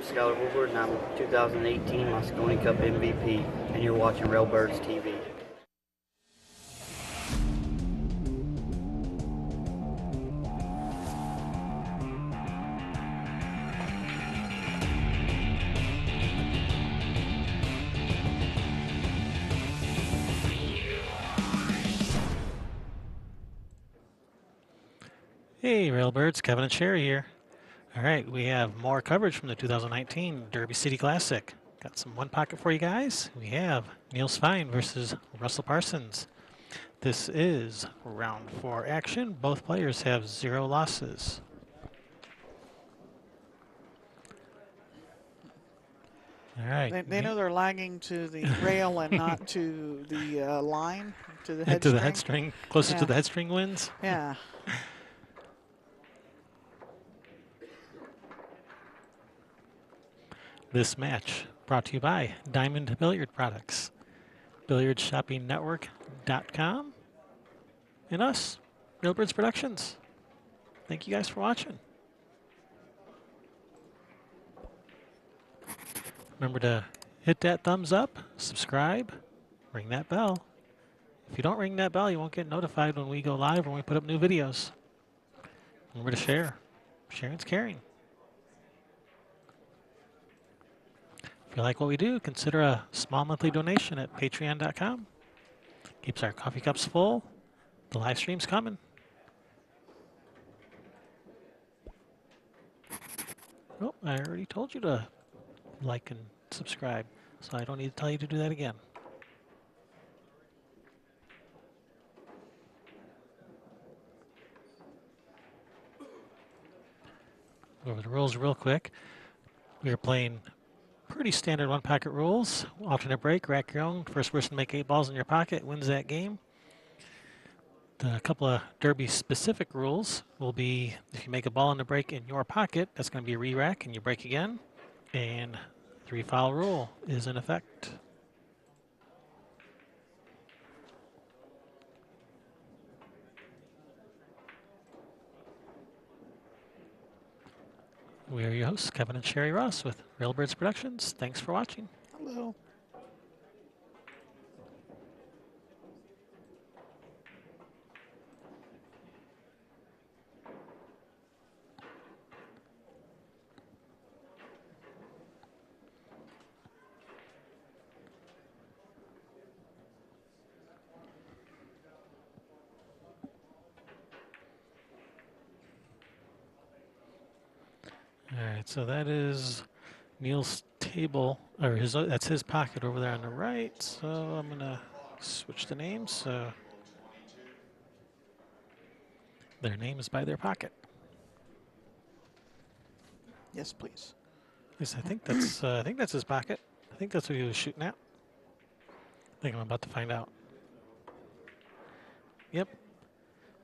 Skylar Woodward, and I'm 2018 Moscone Cup MVP, and you're watching Railbirds TV. Hey, Railbirds, Kevin and Sherry here. All right, we have more coverage from the 2019 Derby City Classic. Got some one pocket for you guys. We have Niels Feijen versus Russell Parsons. This is round 4 action. Both players have 0 losses. All right. They know they're lagging to the rail and not to the line, to the head to the string. head string, closer to the head string wins. Yeah. This match brought to you by Diamond Billiard Products, BilliardShoppingNetwork.com, and us, Railbirds Productions. Thank you guys for watching. Remember to hit that thumbs up, subscribe, ring that bell. If you don't ring that bell, you won't get notified when we go live or when we put up new videos. Remember to share. Sharing's caring. If you like what we do, consider a small monthly donation at patreon.com. Keeps our coffee cups full. The live stream's coming. Oh, I already told you to like and subscribe, so I don't need to tell you to do that again. Go over the rules real quick. We are playing pretty standard one pocket rules. Alternate break, rack your own. First person to make 8 balls in your pocket wins that game. A couple of Derby specific rules will be if you make a ball in the break in your pocket, that's going to be a re-rack and you break again. And 3 foul rule is in effect. We are your hosts, Kevin and Sherry Ross with Railbirds Productions. Thanks for watching. Hello. All right, so that is Niels' table, or that's his pocket over there on the right. So I'm gonna switch the names. So their name is by their pocket. Yes, please. Yes, I think that's his pocket. I think that's what he was shooting at. I think I'm about to find out. Yep,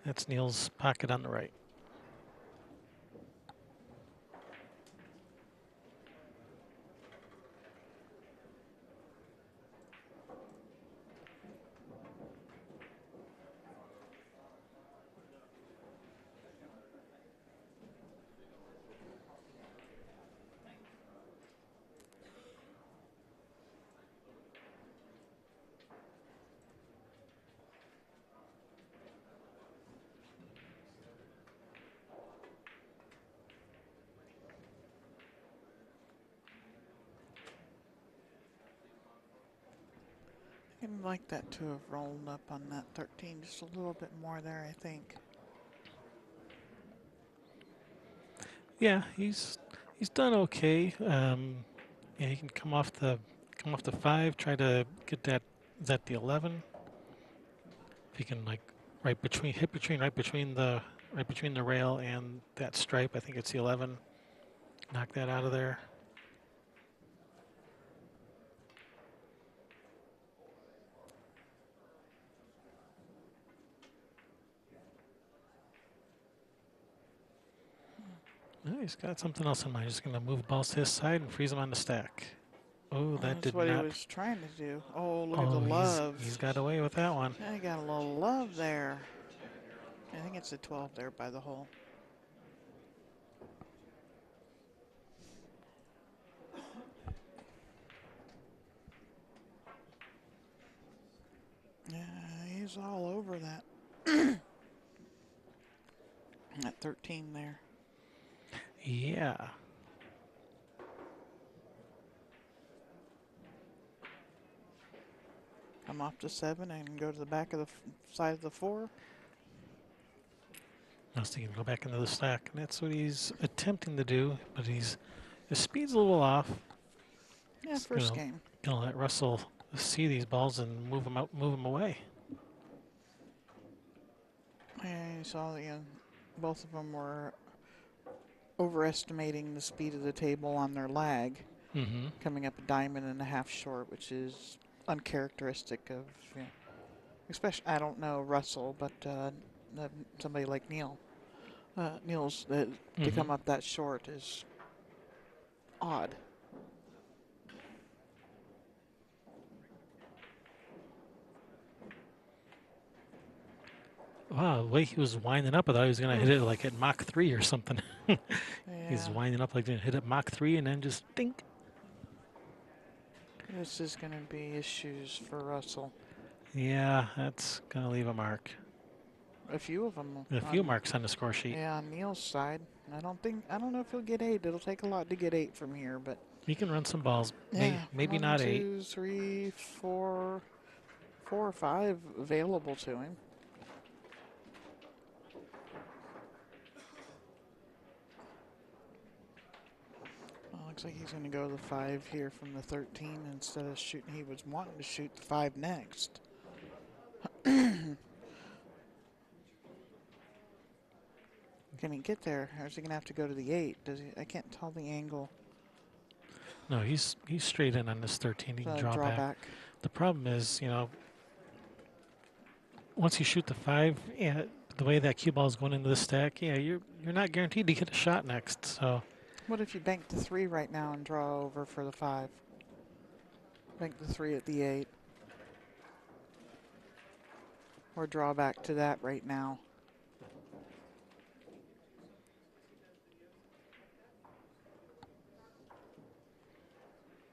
that's Niels' pocket on the right. I'd like that to have rolled up on that 13 just a little bit more there, I think. Yeah, he's done okay. Yeah, he can come off the 5, try to get that. Is that the 11? If he can like right between the rail and that stripe, I think it's the 11. Knock that out of there. Oh, he's got something else in mind. He's going to move balls to his side and freeze them on the stack. Oh, that That's did what not. he was trying to do. Oh, look at the love. He's got away with that one. I got a little love there. I think it's a 12 there by the hole. He's all over that. At 13 there. Yeah. Come off to 7 and go to the back of the side of the 4. I was thinking go back into the stack, and that's what he's attempting to do, but his speed's a little off. Yeah, He's first game. Gonna let Russell see these balls and move them out, move them away. And you saw that both of them were overestimating the speed of the table on their lag, coming up a diamond and a half short, which is uncharacteristic of, especially, I don't know Russell, but somebody like Niels, to come up that short is odd. Wow, the way he was winding up, I thought he was going to hit it like at Mach 3 or something. He's winding up like to hit it Mach 3 and then just dink. This is going to be issues for Russell. Yeah, that's going to leave a mark. A few of them. A few marks on the score sheet. Yeah, on Niels' side. I don't know if he'll get 8. It'll take a lot to get 8 from here, but He can run some balls. yeah, Maybe not 8. 1, 2, 3, 4 or 5 available to him. Well, looks like he's going to go to the 5 here from the 13 instead of shooting. He was wanting to shoot the 5 next. Can he get there? Or is he going to have to go to the 8? Does he? I can't tell the angle. No, he's straight in on this 13. He can draw back. The problem is, once you shoot the 5, yeah, the way that cue ball is going into the stack, yeah, you're not guaranteed to get a shot next. So, what if you bank the 3 right now and draw over for the 5? Bank the 3 at the 8, or draw back to that right now.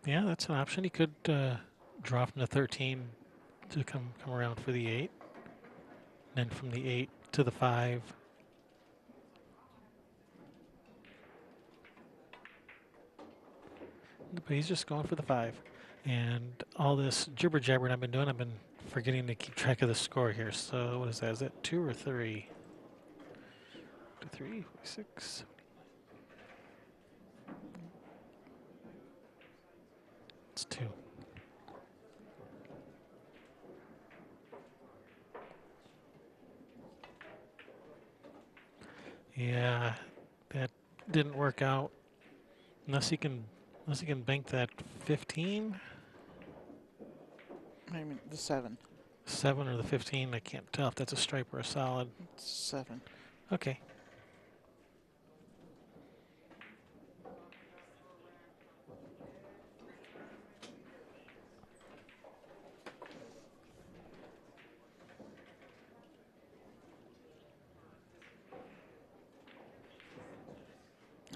yeah, that's an option. He could draw from the 13 to come around for the 8, and then from the 8 to the 5. But he's just going for the 5. And all this jibber jabbering I've been doing, I've been forgetting to keep track of the score here. So what is that? Is that 2 or 3? 2, 3, 6. It's 2. Yeah, that didn't work out. Unless he can bank that 15. I mean the 7. 7 or the 15. I can't tell if that's a stripe or a solid. It's 7. Okay.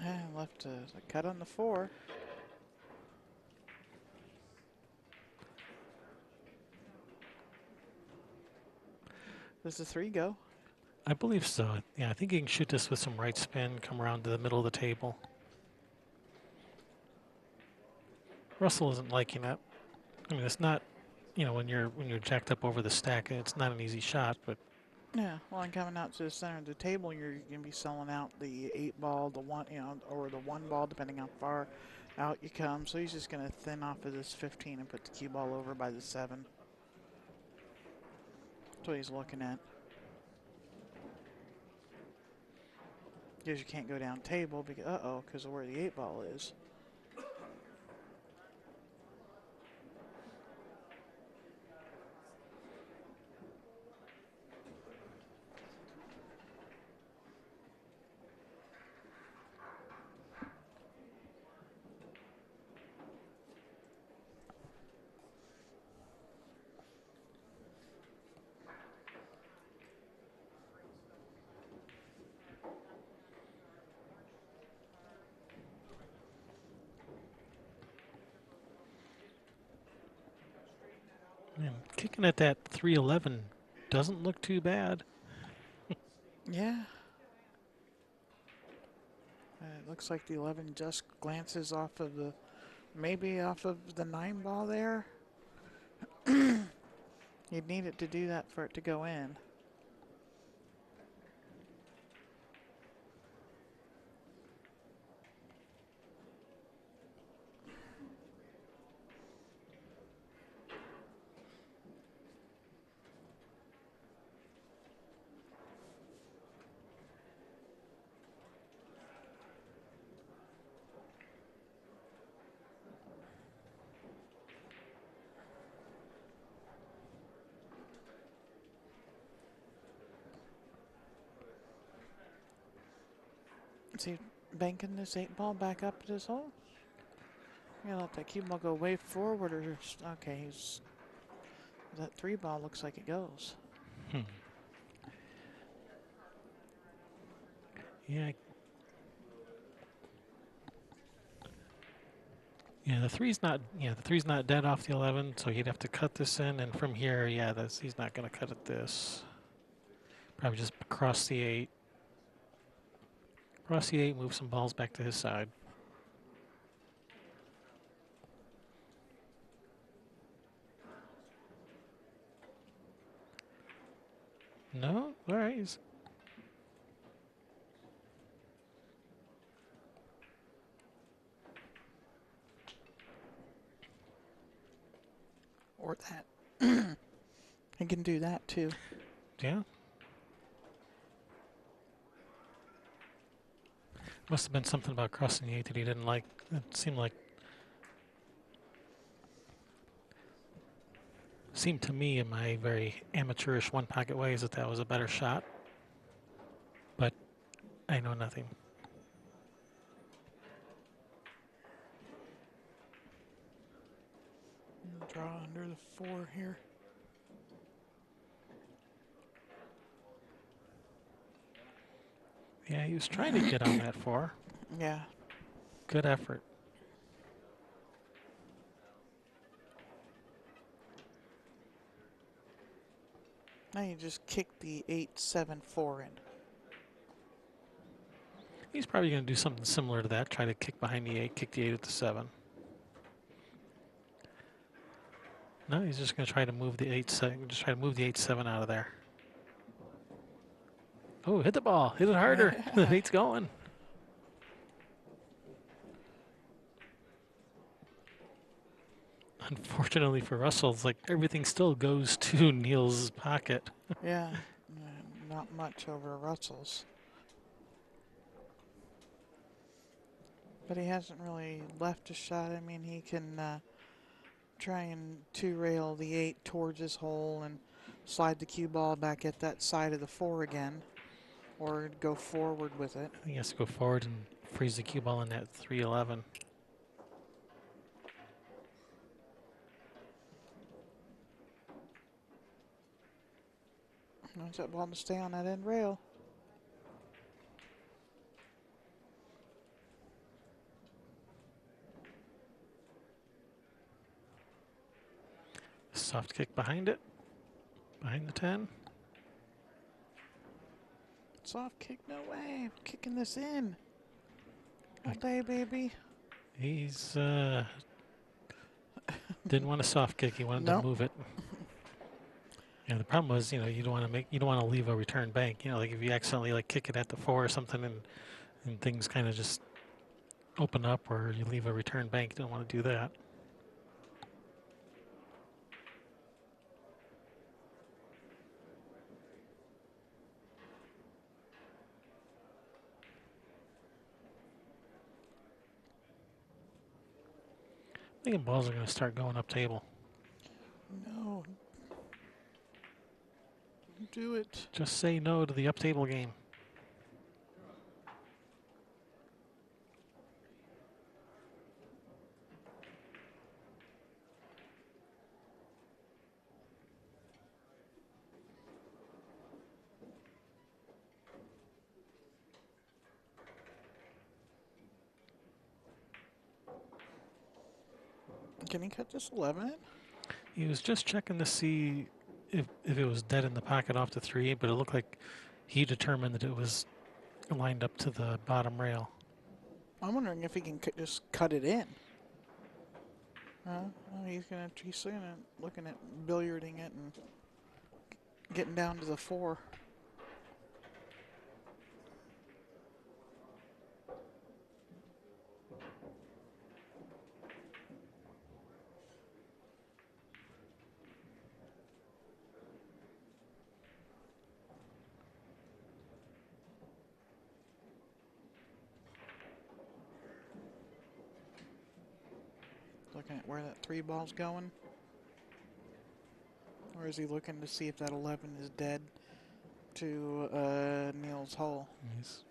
And left a cut on the 4. Does the 3 go? I believe so. Yeah, I think you can shoot this with some right spin, come around to the middle of the table. Russell isn't liking it. I mean, it's not, when you're jacked up over the stack, it's not an easy shot, but Yeah, well, and coming out to the center of the table, you're going to be selling out the 8 ball, the 1, or the 1 ball, depending how far out you come. So he's just going to thin off of this 15 and put the cue ball over by the 7. That's what he's looking at. Because you can't go down table because because of where the 8 ball is. man, kicking at that 311 doesn't look too bad. Yeah. It looks like the 11 just glances off of the, maybe off of the 9 ball there. You'd need it to do that for it to go in. Is he banking this 8 ball back up to his hole? Yeah, let that cue ball go way forward or okay, that 3 ball looks like it goes. Yeah. Yeah, the three's not dead off the 11, so he'd have to cut this in, and from here, yeah, he's not going to cut it this. Probably just cross the 8. Cross the 8, move some balls back to his side. No? All right. Or that. He can do that too. Yeah. Must have been something about crossing the 8 that he didn't like. It seemed to me in my very amateurish one pocket ways that was a better shot. But I know nothing. Draw under the 4 here. Yeah, he was trying to get on that 4. Yeah. Good effort. Now you just kick the 8-7-4 in. He's probably going to do something similar to that. Try to kick behind the 8, kick the 8 at the 7. No, he's just going to try to move the 8-7. Just try to move the 8-7 out of there. Oh, hit the ball. Hit it harder. The 8's going. Unfortunately for Russell, it's like everything still goes to Niels' pocket. Yeah. Not much over Russell's. But he hasn't really left a shot. I mean, he can try and 2-rail the 8 towards his hole and slide the cue ball back at that side of the 4 again, or go forward with it. He has to go forward and freeze the cue ball in that 3-11. Wants that ball to stay on that end rail. Soft kick behind it. Behind the 10. Soft kick, no way. I'm kicking this in. All day, baby. He's didn't want a soft kick. He wanted to move it. Yeah, the problem was, you don't want to leave a return bank. Like if you accidentally like kick it at the 4 or something, and things kind of just open up, or you leave a return bank. You don't want to do that. I think the balls are going to start going up table. No. Do it. Just say no to the up table game. Can he cut this 11 in? He was just checking to see if it was dead in the pocket off the 3, but it looked like he determined that it was lined up to the bottom rail. I'm wondering if he can just cut it in. He's looking at billiarding it and getting down to the 4. Looking at where that 3 ball's going. Or is he looking to see if that 11 is dead to Niels' hole? He's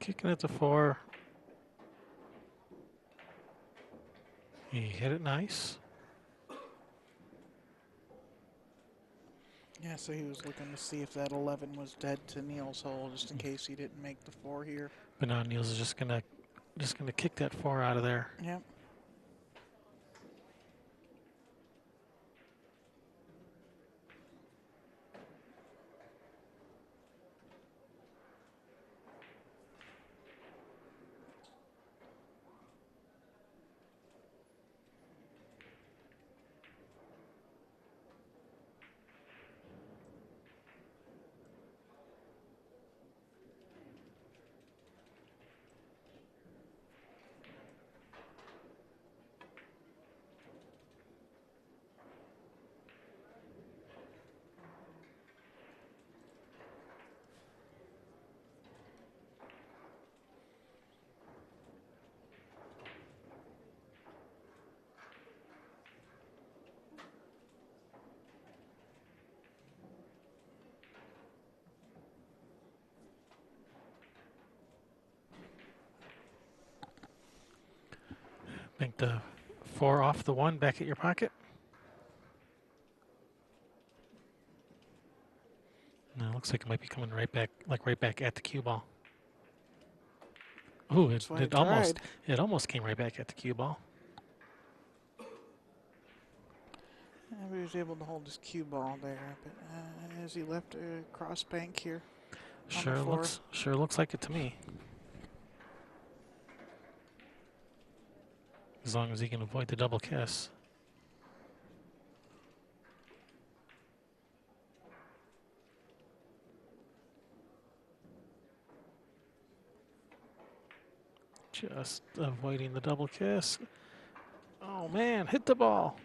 kicking at the 4. He hit it nice. Yeah, so he was looking to see if that 11 was dead to Niels' hole, just in case he didn't make the 4 here. But now Niels is just gonna kick that 4 out of there. Yep. Make the 4 off the 1 back at your pocket. No, it looks like it might be coming right back, right back at the cue ball. Oh, it almost came right back at the cue ball. Yeah, he was able to hold his cue ball there, but as he left a cross bank here. Sure looks like it to me. As long as he can avoid the double kiss. Just avoiding the double kiss. Oh man, hit the ball.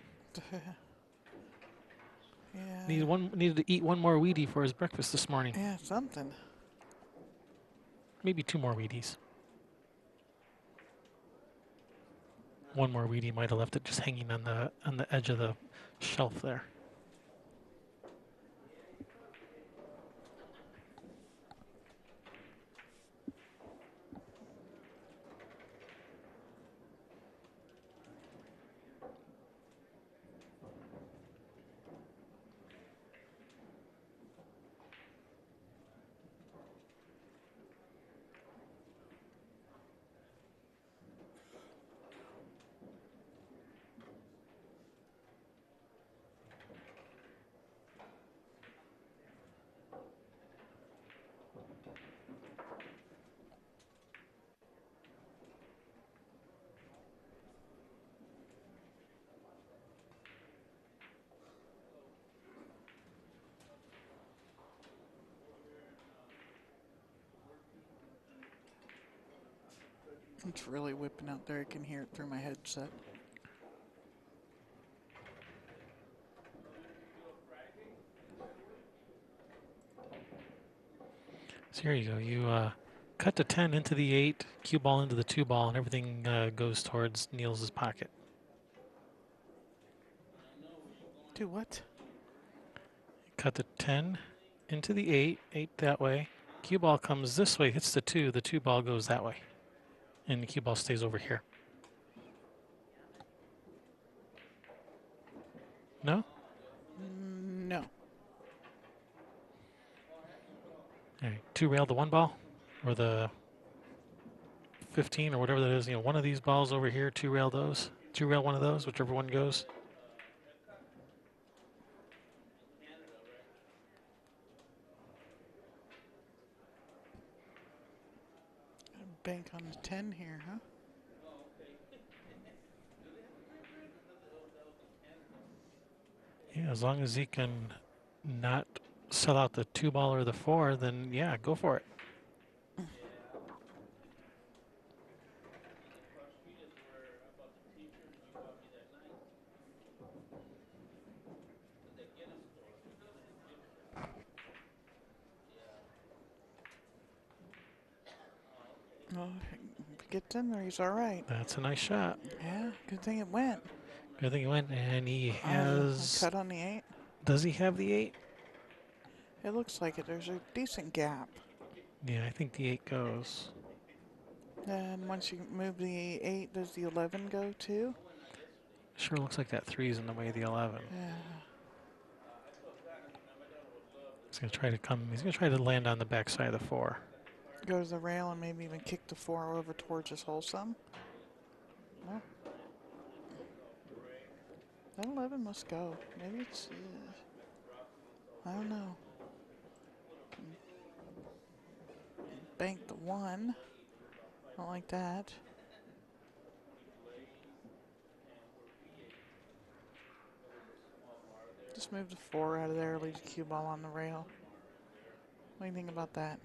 Yeah. Needed to eat 1 more Wheatie for his breakfast this morning. Yeah, something. Maybe 2 more Wheaties. 1 more Wheatie might have left it just hanging on the edge of the shelf there. It's really whipping out there. I can hear it through my headset. So here you go. You cut the 10 into the 8, cue ball into the 2 ball, and everything goes towards Niels' pocket. Do what? Cut the 10 into the 8, 8 that way. Cue ball comes this way, hits the 2 ball goes that way. And the cue ball stays over here. No? No. All right, 2 rail the 1 ball, or the 15 or whatever that is. You know, one of these balls over here, 2 rail those. 2 rail one of those, whichever one goes. Bank on the 10 here, huh? Yeah, as long as he can not sell out the 2-ball or the 4, then yeah, go for it. Well, if he gets in there, he's all right. That's a nice shot. Yeah, good thing it went. Good thing he went, and he A has. cut on the 8. Does he have the 8? It looks like it. There's a decent gap. Yeah, I think the 8 goes. And once you move the 8, does the 11 go too? Sure looks like that 3's in the way of the 11. Yeah. He's gonna try to come. He's gonna try to land on the backside of the 4. Go to the rail and maybe even kick the 4 over towards his hole some. No. That 11 must go. Maybe it's. I don't know. Bank the 1. Don't like that. Just move the 4 out of there, leave the cue ball on the rail. What do you think about that?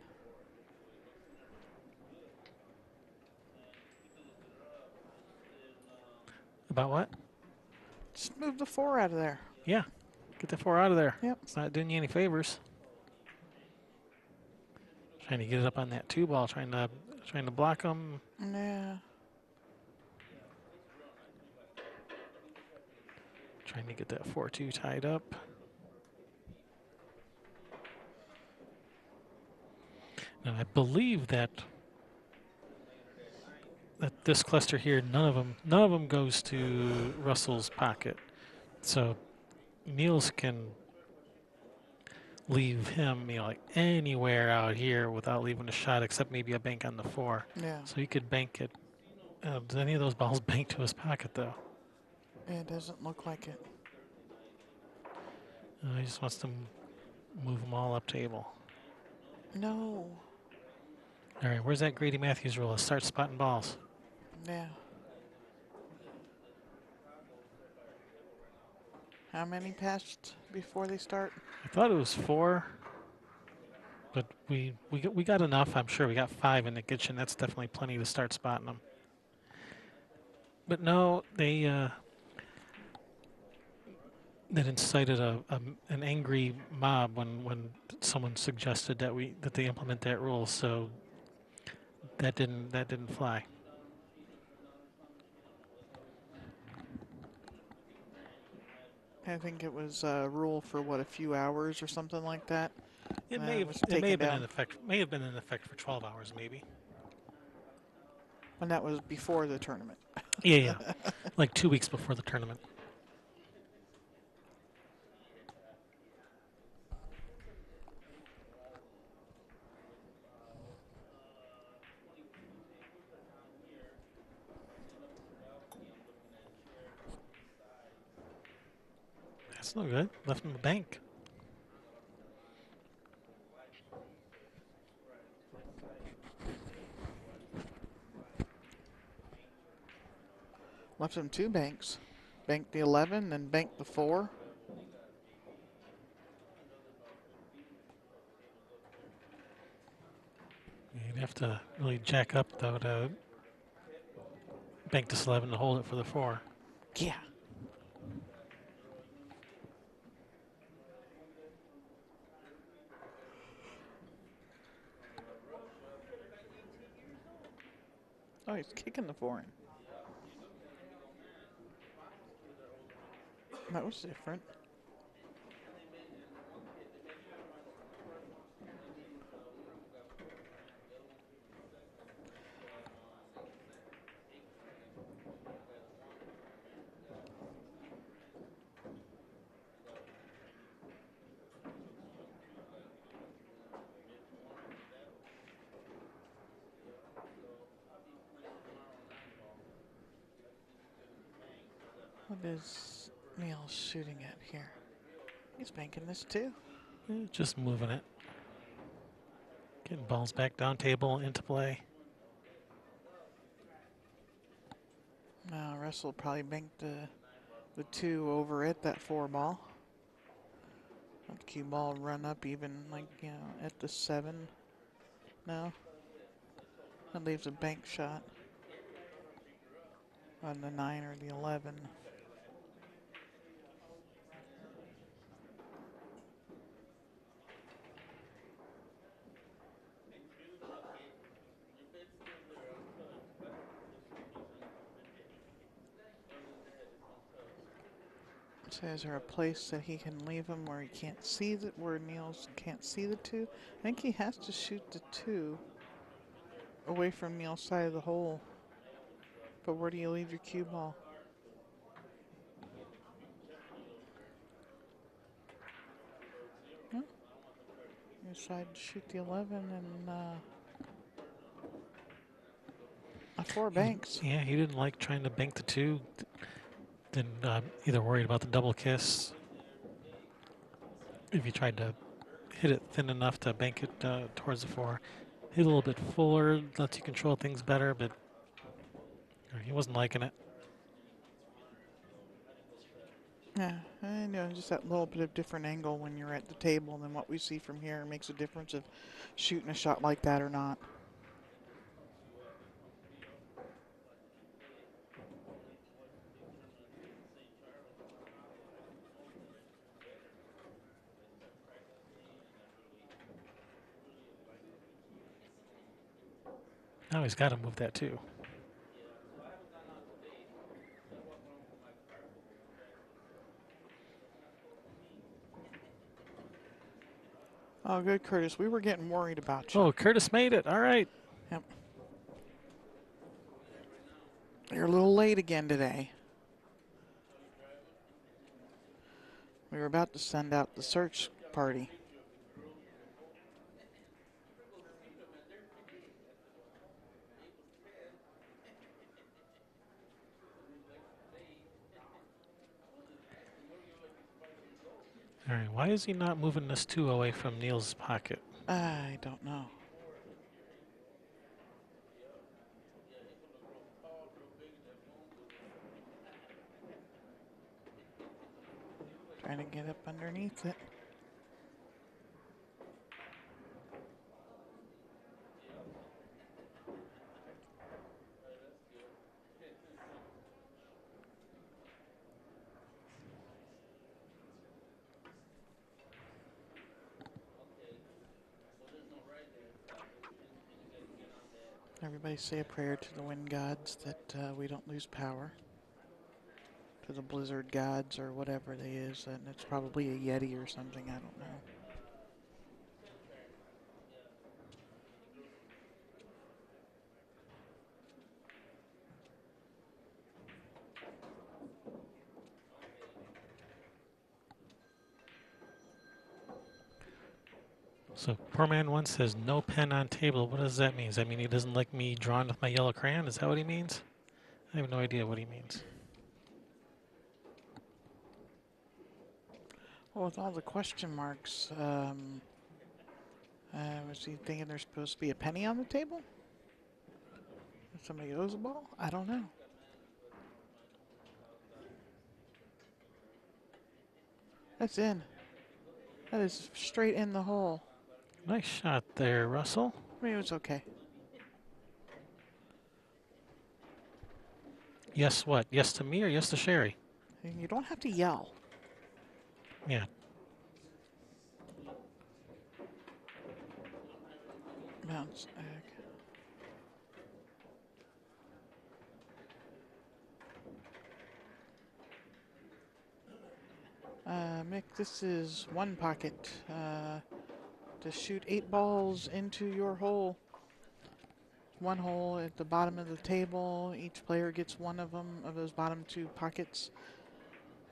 About what? Just move the 4 out of there. Yeah, get the 4 out of there. Yep. It's not doing you any favors. Trying to get it up on that 2-ball, trying to block him. Yeah. Trying to get that 4-2 tied up. Now I believe that this cluster here, none of them goes to Russell's pocket. So Niels can leave him, like anywhere out here without leaving a shot, except maybe a bank on the 4. Yeah. So he could bank it. Does any of those balls bank to his pocket though? It doesn't look like it. He just wants to move them all up table. No. All right, where's that Grady Matthews rule? Start spotting balls. Yeah. How many passed before they start? I thought it was 4, but we got enough. I'm sure we got 5 in the kitchen. That's definitely plenty to start spotting them. But no, they that incited an angry mob when someone suggested that they implement that rule. So that didn't fly. I think it was a rule for what, a few hours or something like that. It was may have taken been down. in effect. May have been in effect for 12 hours, maybe. And that was before the tournament. Yeah, like 2 weeks before the tournament. That's no good. Left in the bank. Left him 2 banks. Banked the 11, then banked the 4. You'd have to really jack up though to bank this 11 to hold it for the 4. Yeah. Oh, he's kicking the 4 in. That was different. What is Niels shooting at here? He's banking this too. Just moving it. Getting balls back down table into play. Russell probably banked the 2 over it, that 4 ball. Let the cue ball run up even, like, you know, at the 7. No. That leaves a bank shot on the 9 or the 11. So is there a place that he can leave him where he can't see where Niels can't see the 2? I think he has to shoot the 2 away from Niels' side of the hole. But where do you leave your cue ball? Huh? You decide to shoot the 11 and a 4 banks. Yeah, he didn't like trying to bank the 2. Then either worried about the double kiss. If you tried to hit it thin enough to bank it towards the 4, hit a little bit fuller, lets you control things better, but he wasn't liking it. Yeah, I know, just that little bit of different angle when you're at the table than what we see from here makes a difference of shooting a shot like that or not. Now he's got to move that 2. Oh, good, Curtis. We were getting worried about you. Oh, Curtis made it. All right. Yep. You're a little late again today. We were about to send out the search party. All right. Why is he not moving this 2 away from Niels' pocket? I don't know. Trying to get up underneath it. Everybody say a prayer to the wind gods that we don't lose power. To the blizzard gods or whatever they is. And it's probably a Yeti or something. I don't know. So poor man one says no pen on table. What does that mean? Does that mean he doesn't like me drawing with my yellow crayon? Is that what he means? I have no idea what he means. Well, with all the question marks, was he thinking there's supposed to be a penny on the table? If somebody owes a ball? I don't know. That's in. That is straight in the hole. Nice shot there, Russell. I mean, it was okay. Yes, what? Yes to me or yes to Sherry? You don't have to yell. Yeah. Bounce. Mick, this is one pocket. To shoot 8 balls into your hole. One hole at the bottom of the table. Each player gets one of them, of those bottom 2 pockets.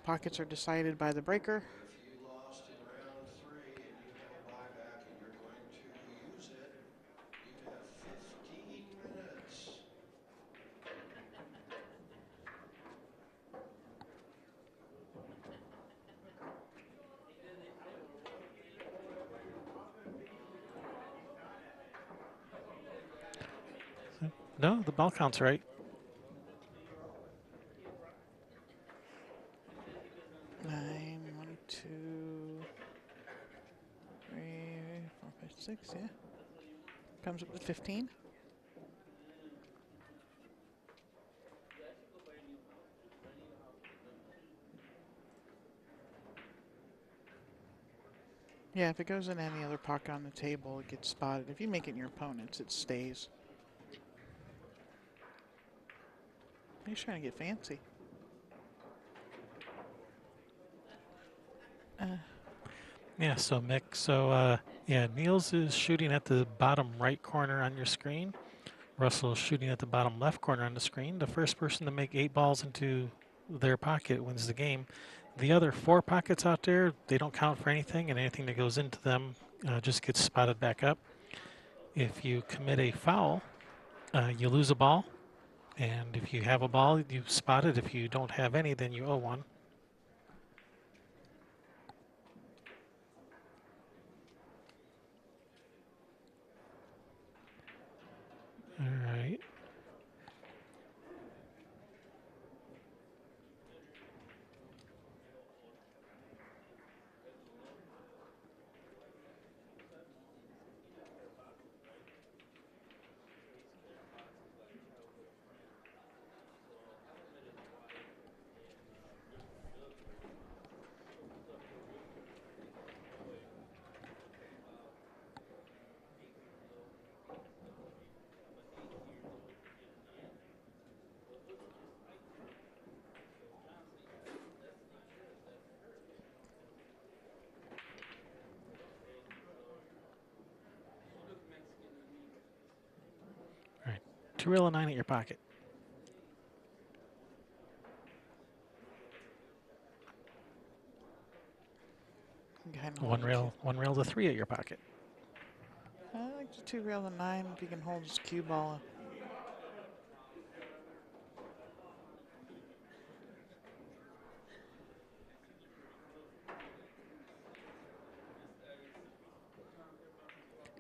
Pockets are decided by the breaker. If you lost in round 3 and you have a buyback and you're going to use it, you have 15 minutes. No, the ball count's right. See? Comes up with 15. Yeah, if it goes in any other pocket on the table, it gets spotted. If you make it in your opponent's, it stays. He's trying to get fancy. Yeah, so Mick, yeah, Niels is shooting at the bottom right corner on your screen. Russell is shooting at the bottom left corner on the screen. The first person to make 8 balls into their pocket wins the game. The other 4 pockets out there, they don't count for anything, and anything that goes into them just gets spotted back up. If you commit a foul, you lose a ball. And if you have a ball, you spot it. If you don't have any, then you owe one. All right. All right. 2 reel of 9 at your pocket. One reel to 3 at your pocket. I like the 2 reel of 9 if you can hold his cue ball.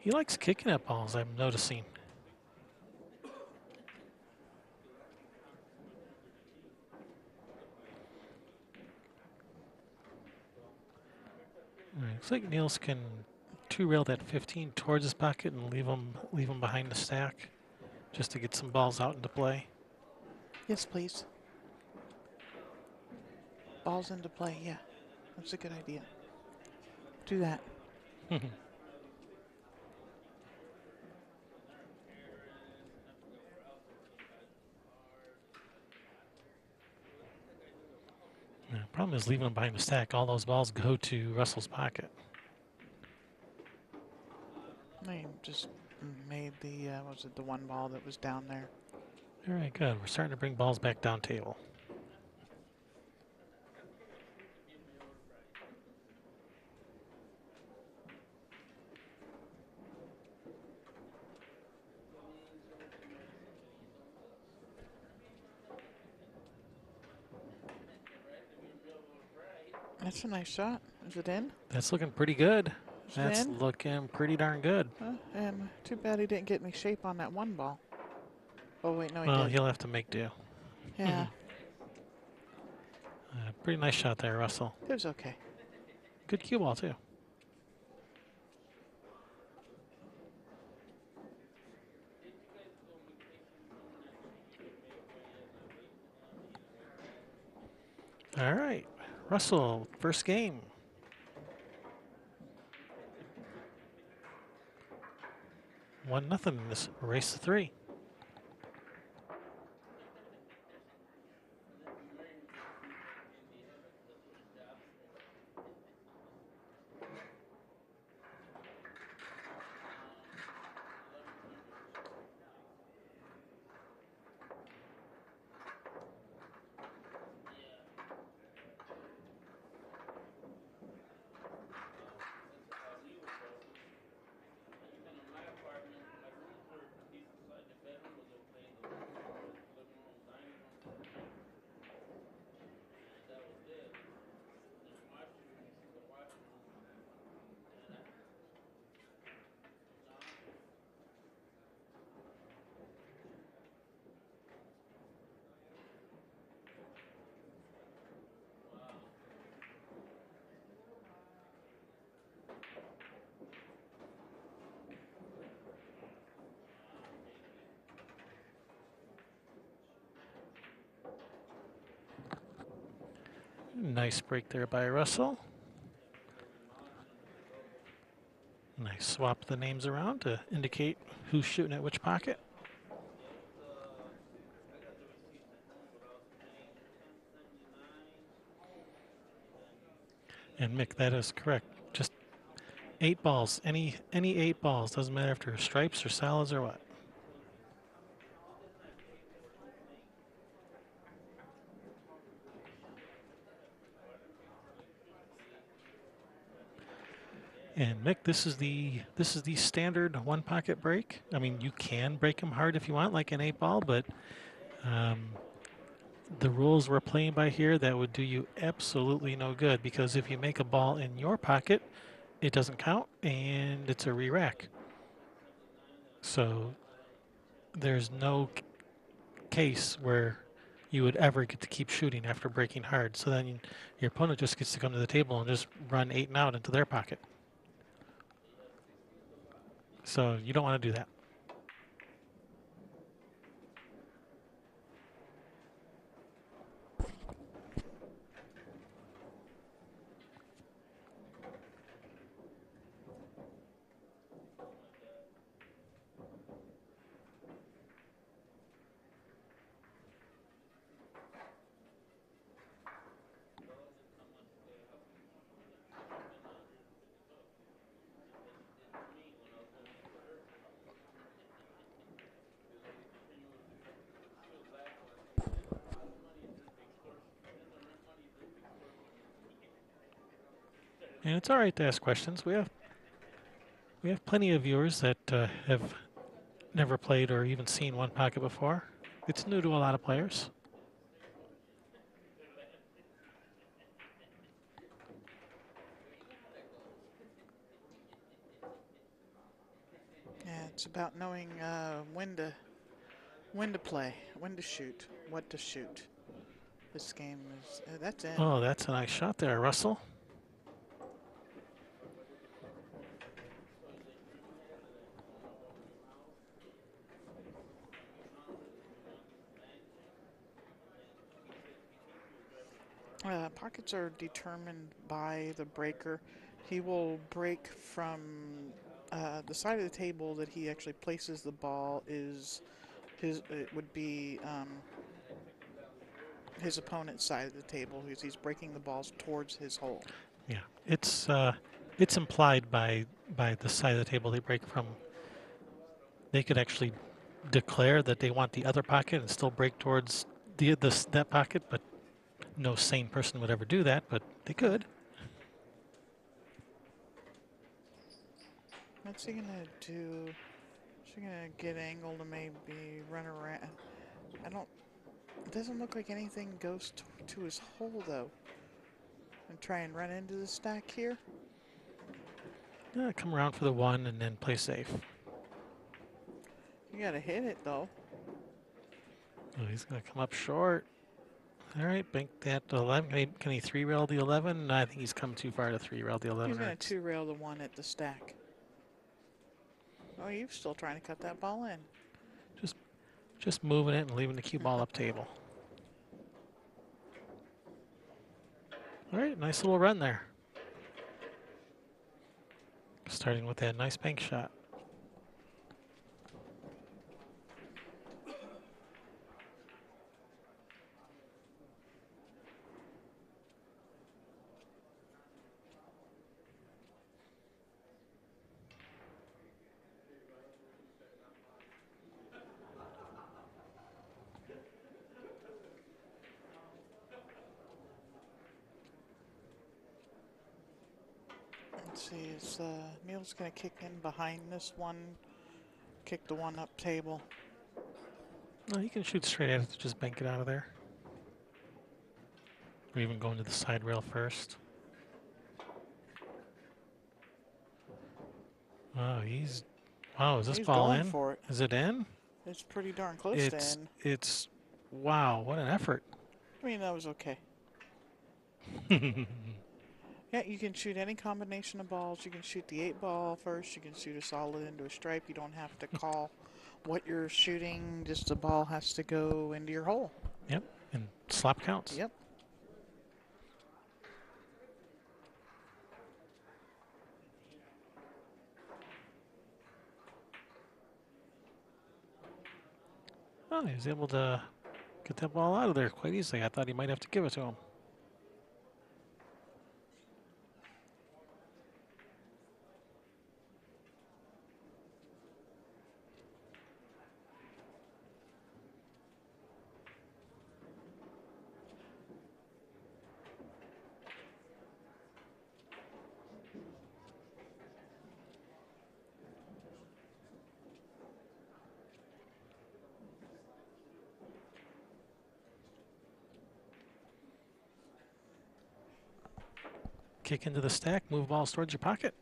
He likes kicking at balls, I'm noticing. All right, looks like Niels can 2 reel that 15 towards his pocket and leave him behind the stack just to get some balls out into play. Yes, please. Balls into play, yeah. That's a good idea. Do that. The problem is leaving him behind the stack. All those balls go to Russell's pocket. I just made the, was it the 1 ball that was down there? All right, good. We're starting to bring balls back down table. That's a nice shot. Is it in? That's looking pretty good. Is it That's in? looking pretty darn good. And too bad he didn't get any shape on that 1 ball. Oh, wait, no, he Well, did. he'll have to make do. Yeah, Pretty nice shot there, Russell. it was okay. Good cue ball, too. All right, Russell, first game. 1-0 in this race to 3. Nice break there by Russell. Nice swap the names around to indicate who's shooting at which pocket. And Mick, that is correct. Just 8 balls. Any 8 balls. Doesn't matter if they're stripes or solids or what. And Mick, this is the standard 1 pocket break. I mean, you can break them hard if you want, like an 8 ball, but the rules we're playing by here, that would do you absolutely no good, because if you make a ball in your pocket, it doesn't count and it's a re-rack. So there's no case where you would ever get to keep shooting after breaking hard. So then your opponent just gets to come to the table and just run 8 and out into their pocket. So you don't want to do that. And it's all right to ask questions. We have plenty of viewers that have never played or even seen 1 pocket before. It's new to a lot of players. Yeah, it's about knowing when to play, when to shoot, what to shoot. This game is that's it. Oh, that's a nice shot there, Russell. Pockets are determined by the breaker. He will break from the side of the table that he actually places the ball is his. It would be his opponent's side of the table because he's breaking the balls towards his hole. Yeah, it's implied by the side of the table they break from. They could actually declare that they want the other pocket and still break towards that pocket, but no sane person would ever do that, but they could. What's he gonna do? Is he gonna get angled to maybe run around? I don't. It doesn't look like anything goes to his hole though. And try and run into the stack here. Yeah, come around for the 1 and then play safe. You gotta hit it though. Oh, he's gonna come up short. All right, bank that 11. Can he 3-rail the 11? No, I think he's come too far to 3-rail the 11. He's gonna 2-rail the 1 at the stack. Oh, you're still trying to cut that ball in. Just moving it and leaving the cue ball up table. All right, nice little run there. Starting with that nice bank shot. Let's see, is Niels gonna kick in behind this 1? Kick the 1 up table. No, you can shoot straight at it to just bank it out of there. Or even going to the side rail first. Oh, wow, is this He's ball going in? for it. Is it in? It's pretty darn close to in. It's, wow, what an effort. I mean, that was okay. Yeah, you can shoot any combination of balls. You can shoot the 8 ball first. You can shoot a solid into a stripe. You don't have to call what you're shooting. Just the ball has to go into your hole. Yep, and slap counts. Yep. Oh, he was able to get that ball out of there quite easily. I thought he might have to give it to him. Kick into the stack, move balls towards your pocket.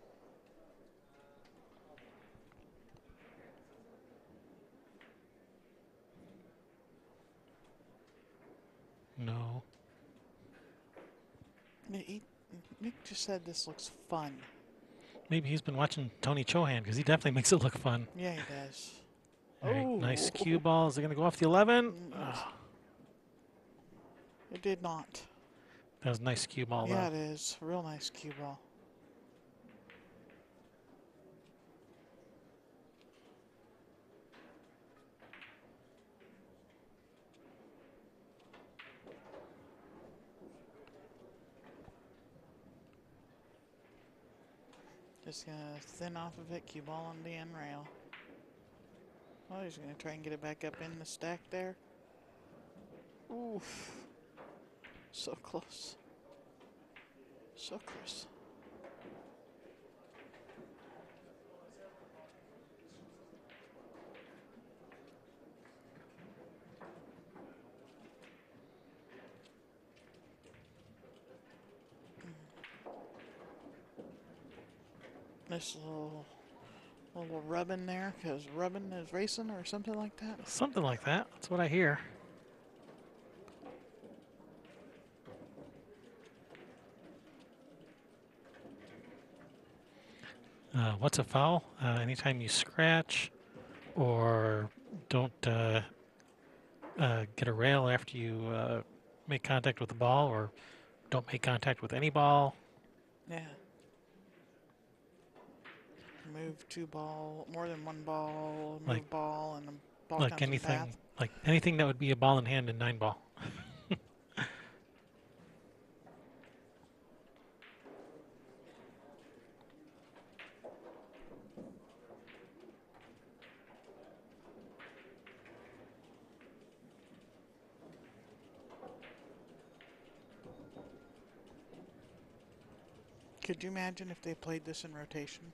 No. Nick just said this looks fun. Maybe he's been watching Tony Chohan because he definitely makes it look fun. Yeah, he does. All right, Oh, nice cue ball. Is it going to go off the 11? It did not. That was a nice cue ball, Yeah, though. it is. Real nice cue ball. Just gonna thin off of it, cue ball on the end rail. Oh, he's gonna try and get it back up in the stack there. Oof. So close. So close. This little rubbing there, because rubbing is racing or something like that. Something like that. That's what I hear. What's a foul? Anytime you scratch or don't get a rail after you make contact with the ball, or don't make contact with any ball. Yeah. Move more than one ball, move Like- ball, and the ball Like comes in anything, path. like anything that would be a ball in hand in 9-ball. Could you imagine if they played this in rotation?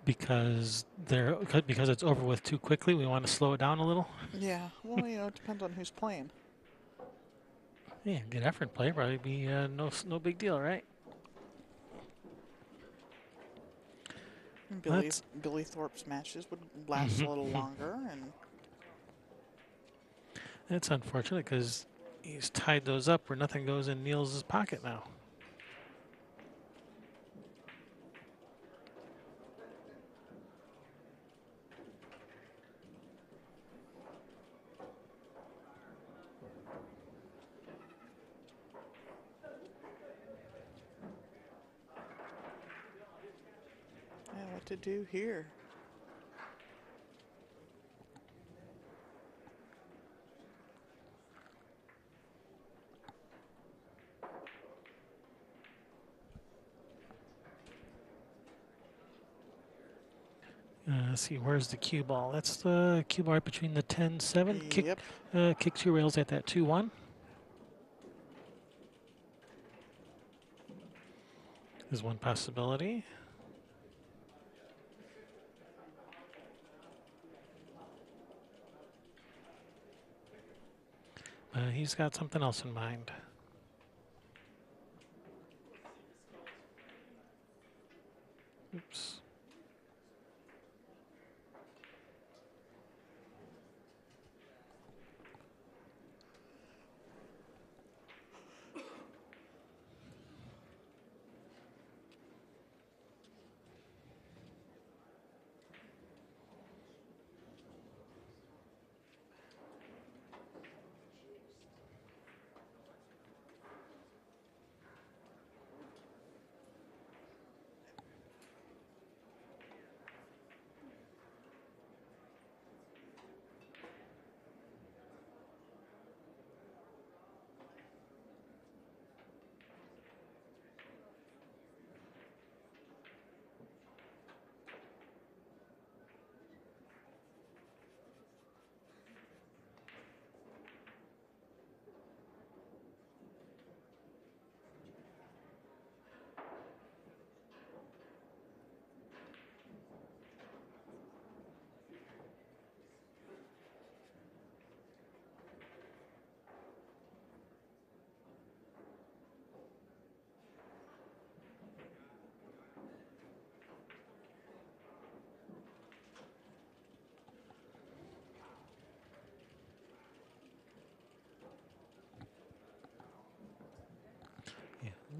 Because it's over with too quickly, we want to slow it down a little. Yeah. Well, it depends on who's playing. Yeah, good effort play, probably be no big deal, right? Billy Thorpe's matches would last a little longer, and It's unfortunate because he's tied those up where nothing goes in Niels' pocket now. yeah, what to do here? Let's see, where's the cue ball? That's the cue ball right between the 10-7. Yep. Kick 2 rails at that 2-1. Is one possibility. He's got something else in mind. Oops.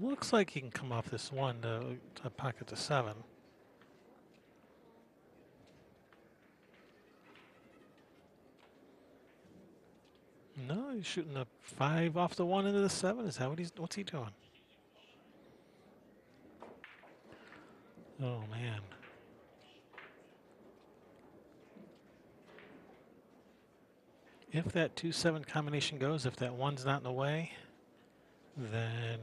Looks like he can come off this 1 to pocket the 7. No, he's shooting the 5 off the 1 into the 7. Is that what's he doing? Oh man. If that 2-7 combination goes, if that 1's not in the way, then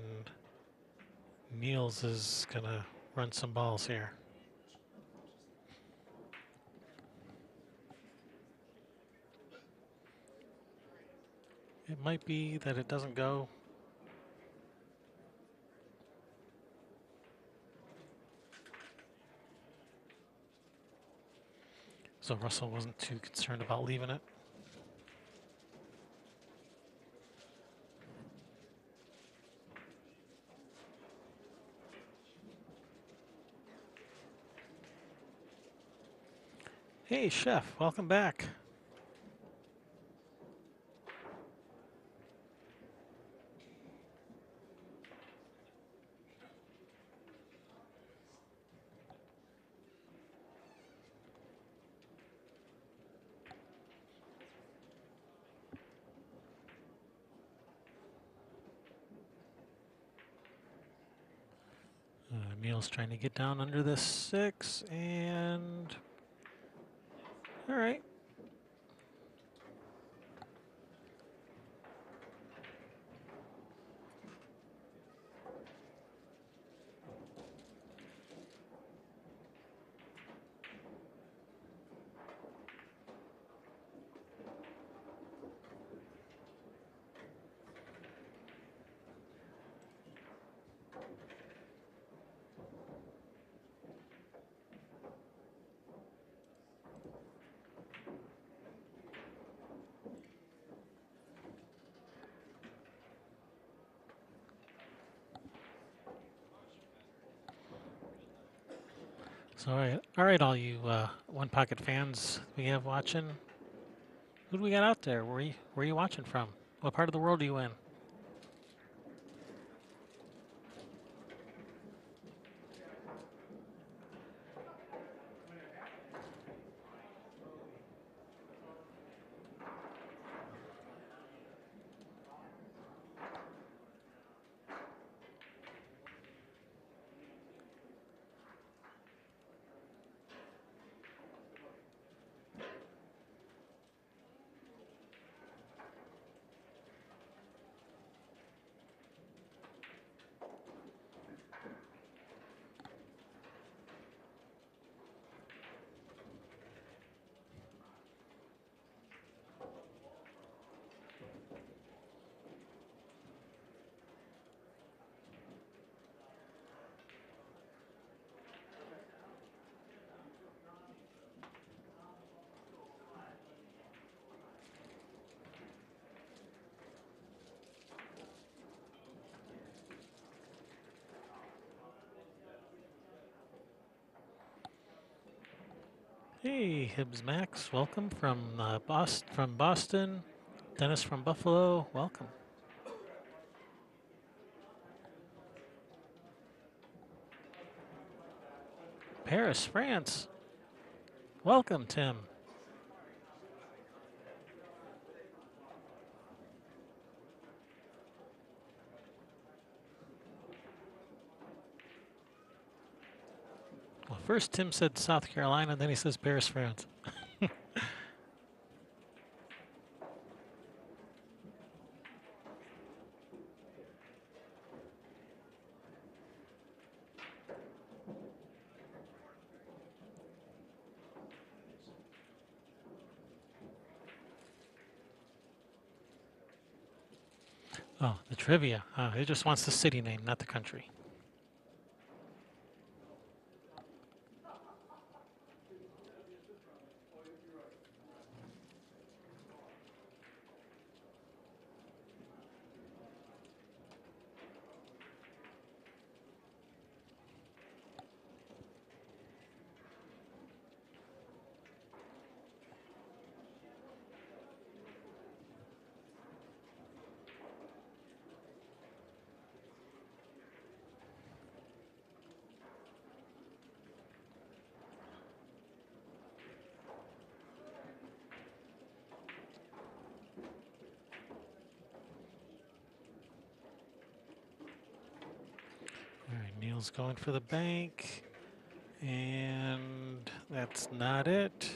Niels is gonna run some balls here. It might be that it doesn't go. So Russell wasn't too concerned about leaving it. Hey, Chef, welcome back. Niels trying to get down under the 6, and all right. So all right, all you One Pocket fans we have watching. Who do we got out there? Where are you watching from? What part of the world are you in? Hey, Hibbs Max, welcome from Boston. Dennis from Buffalo, welcome. Paris, France, welcome, Tim. Well, first Tim said South Carolina, then he says Paris, France. Oh, the trivia. He just wants the city name, not the country. Niels going for the bank. And that's not it.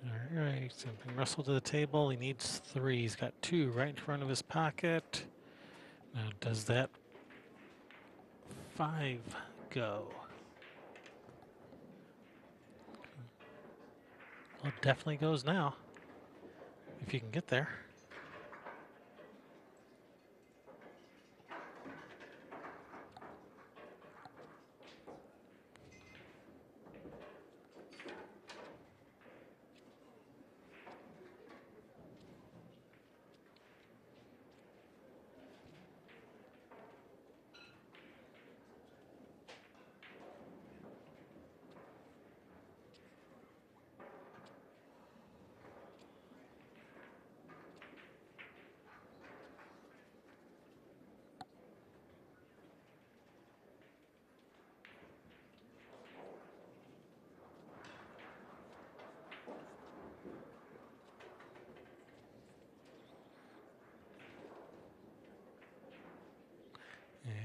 All right, something Russell to the table. He needs 3. He's got 2 right in front of his pocket. Now, does that 5 go? Well, it definitely goes now, if you can get there.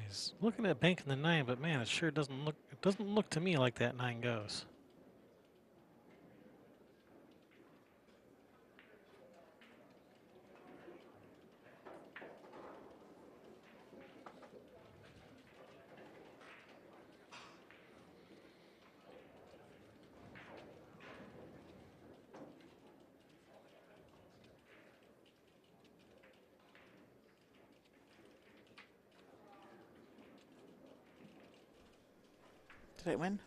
He's looking at banking the 9, but man, it sure doesn't look. It doesn't look to me like that 9 goes. Did I win?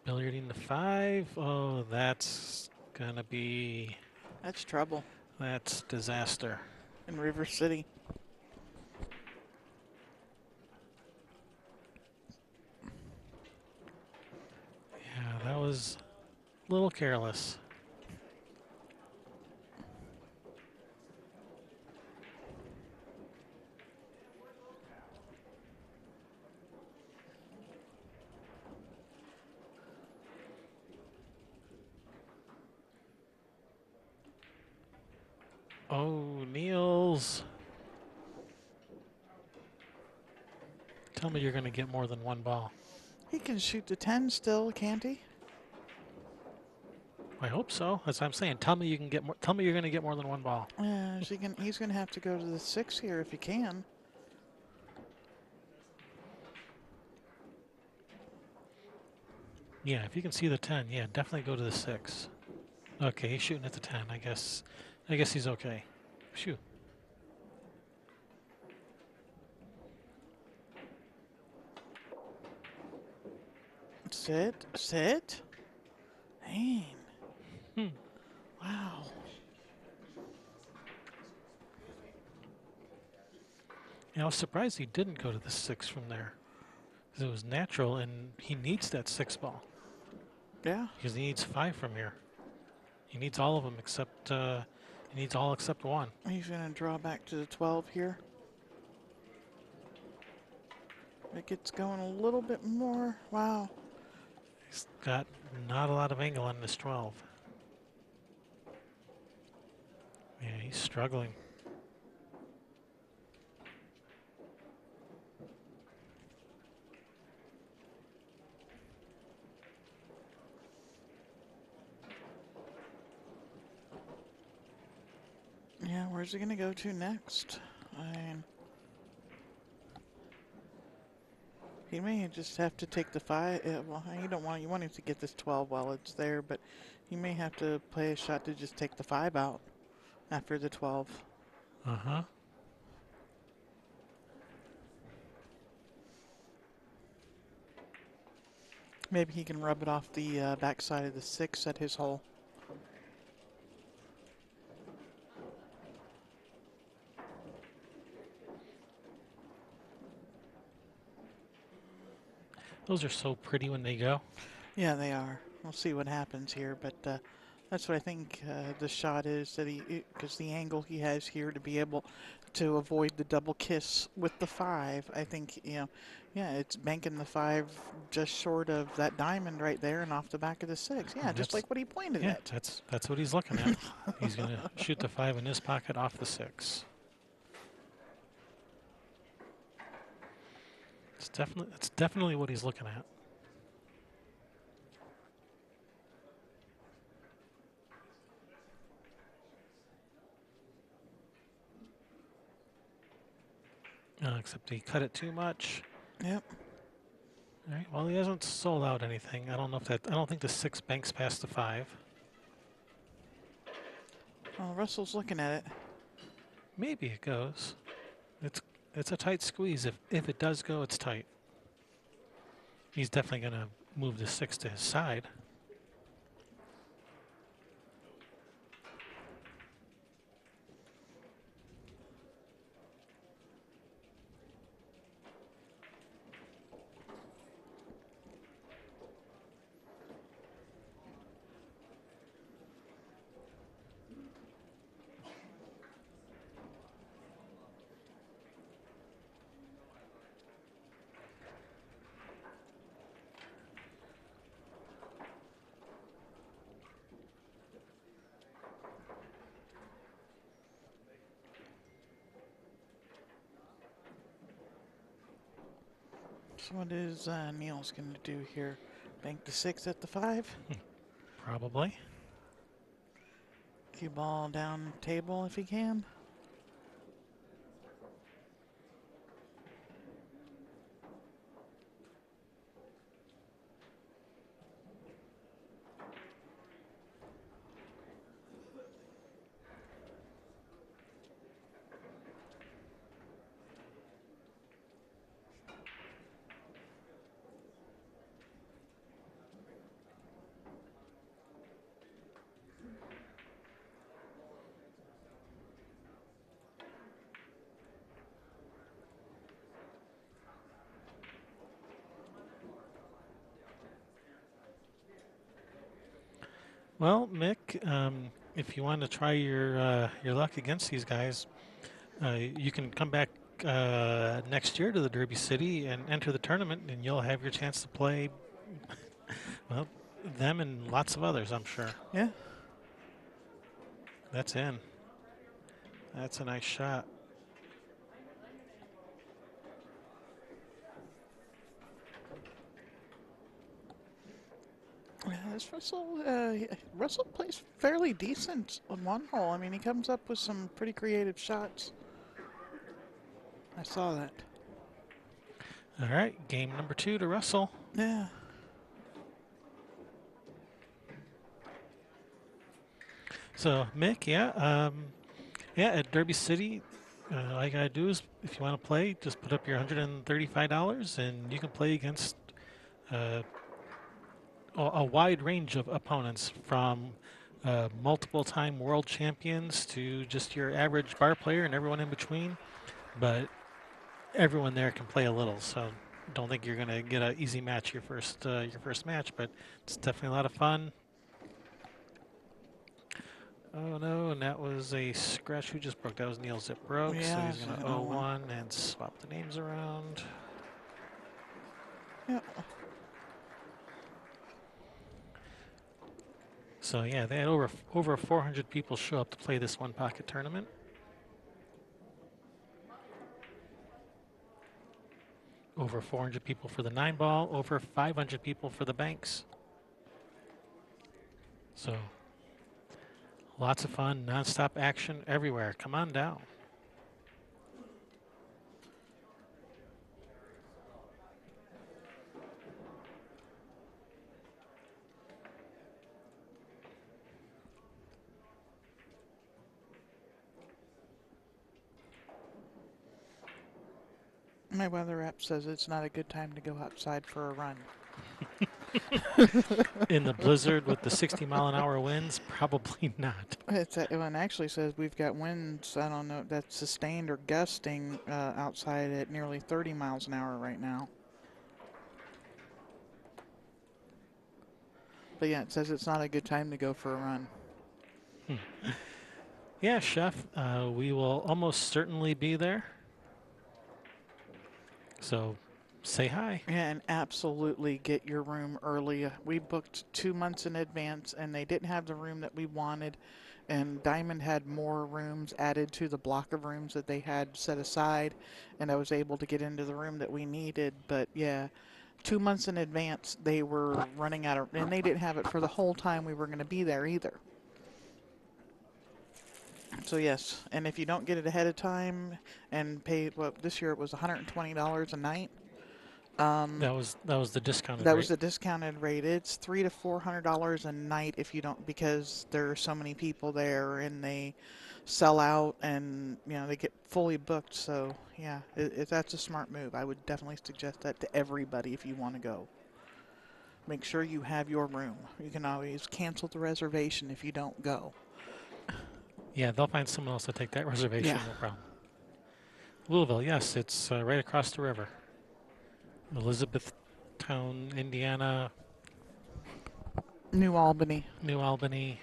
Billiarding the 5. Oh, that's gonna be. That's trouble That's disaster. in River City. Yeah, that was a little careless. Oh, Niels. Tell me you're going to get more than 1 ball. He can shoot the 10 still, can't he? I hope so. That's what I'm saying. Tell me you can get more. Tell me you're going to get more than 1 ball. Yeah, he's going to have to go to the 6 here if he can. Yeah, if you can see the 10, yeah, definitely go to the 6. Okay, he's shooting at the 10. I guess he's okay. Shoot. Sit. Man. Hmm. Wow. Yeah, I was surprised he didn't go to the 6 from there. Because it was natural, and he needs that 6 ball. Yeah. Because he needs 5 from here. He needs all of them except, he needs all except 1. He's going to draw back to the 12 here. It gets going a little bit more. Wow. He's got not a lot of angle on this 12. Yeah, he's struggling. Yeah, where's he going to go to next? I mean, he may just have to take the 5. Well, you want him to get this 12 while it's there, but he may have to play a shot to just take the 5 out after the 12. Uh-huh. Maybe he can rub it off the backside of the 6 at his hole. Those are so pretty when they go. Yeah, they are. We'll see what happens here, but That's what I think the shot is, that because the angle he has here to be able to avoid the double kiss with the 5, I think, yeah, it's banking the 5 just short of that diamond right there and off the back of the 6. Yeah, just like what he pointed Yeah, at. that's what he's looking at. He's going to shoot the 5 in his pocket off the 6. It's definitely what he's looking at. Except he cut it too much. Yep. All right. Well, he hasn't sold out anything. I don't know if that. I don't think the 6 banks past the 5. Well, Russell's looking at it. Maybe it goes. It's a tight squeeze. If it does go, it's tight. He's definitely going to move the 6 to his side. So what is Niels going to do here? Bank the 6 at the 5? Probably. Cue ball down table if he can. Well, Mick, if you want to try your luck against these guys, you can come back next year to the Derby City and enter the tournament, and you'll have your chance to play, well, them and lots of others, I'm sure. Yeah. That's in. That's a nice shot. Yeah, this Russell plays fairly decent on one hole. I mean, he comes up with some pretty creative shots. I saw that. All right, game number 2 to Russell. Yeah. So, Mick, at Derby City, all you gotta do is, if you want to play, just put up your $135, and you can play against a wide range of opponents, from multiple-time world champions to just your average bar player and everyone in between. But everyone there can play a little, so don't think you're gonna get an easy match your first match. But it's definitely a lot of fun. Oh no, and that was a scratch. Who just broke? That was Niels that broke. Yeah, so he's going to 0-1 and swap the names around. Yeah. So yeah, they had over 400 people show up to play this one pocket tournament. Over 400 people for the 9-ball, over 500 people for the banks. So lots of fun, nonstop action everywhere. Come on down. My weather app says it's not a good time to go outside for a run. In the blizzard with the 60-mile-an-hour winds, probably not. It actually says we've got winds, I don't know, that's sustained or gusting outside at nearly 30 miles an hour right now. But yeah, it says it's not a good time to go for a run. Yeah, Chef, we will almost certainly be there. So say hi. And absolutely get your room early. We booked 2 months in advance, and they didn't have the room that we wanted. And Diamond had more rooms added to the block of rooms that they had set aside, and I was able to get into the room that we needed. But yeah, 2 months in advance, they were running out of, and they didn't have it for the whole time we were going to be there either. So yes, and if you don't get it ahead of time and pay, well, this year it was $120 a night. That was the discounted That rate. was the discounted rate. It's $300 to $400 a night if you don't, because there are so many people there and they sell out, and they get fully booked. So yeah, that's a smart move. I would definitely suggest that to everybody if you want to go. Make sure you have your room. You can always cancel the reservation if you don't go. Yeah, they'll find someone else to take that reservation, Yeah. no problem. Louisville, yes, it's right across the river. Elizabethtown, Indiana, New Albany. New Albany.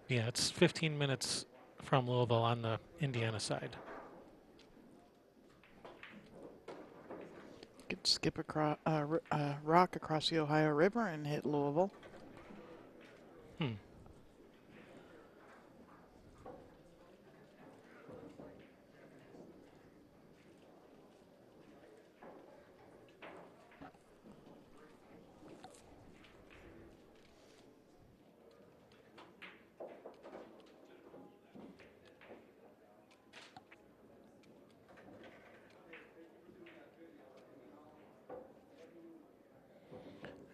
Yeah, it's 15 minutes from Louisville on the Indiana side. You could skip across, rock across the Ohio River and hit Louisville.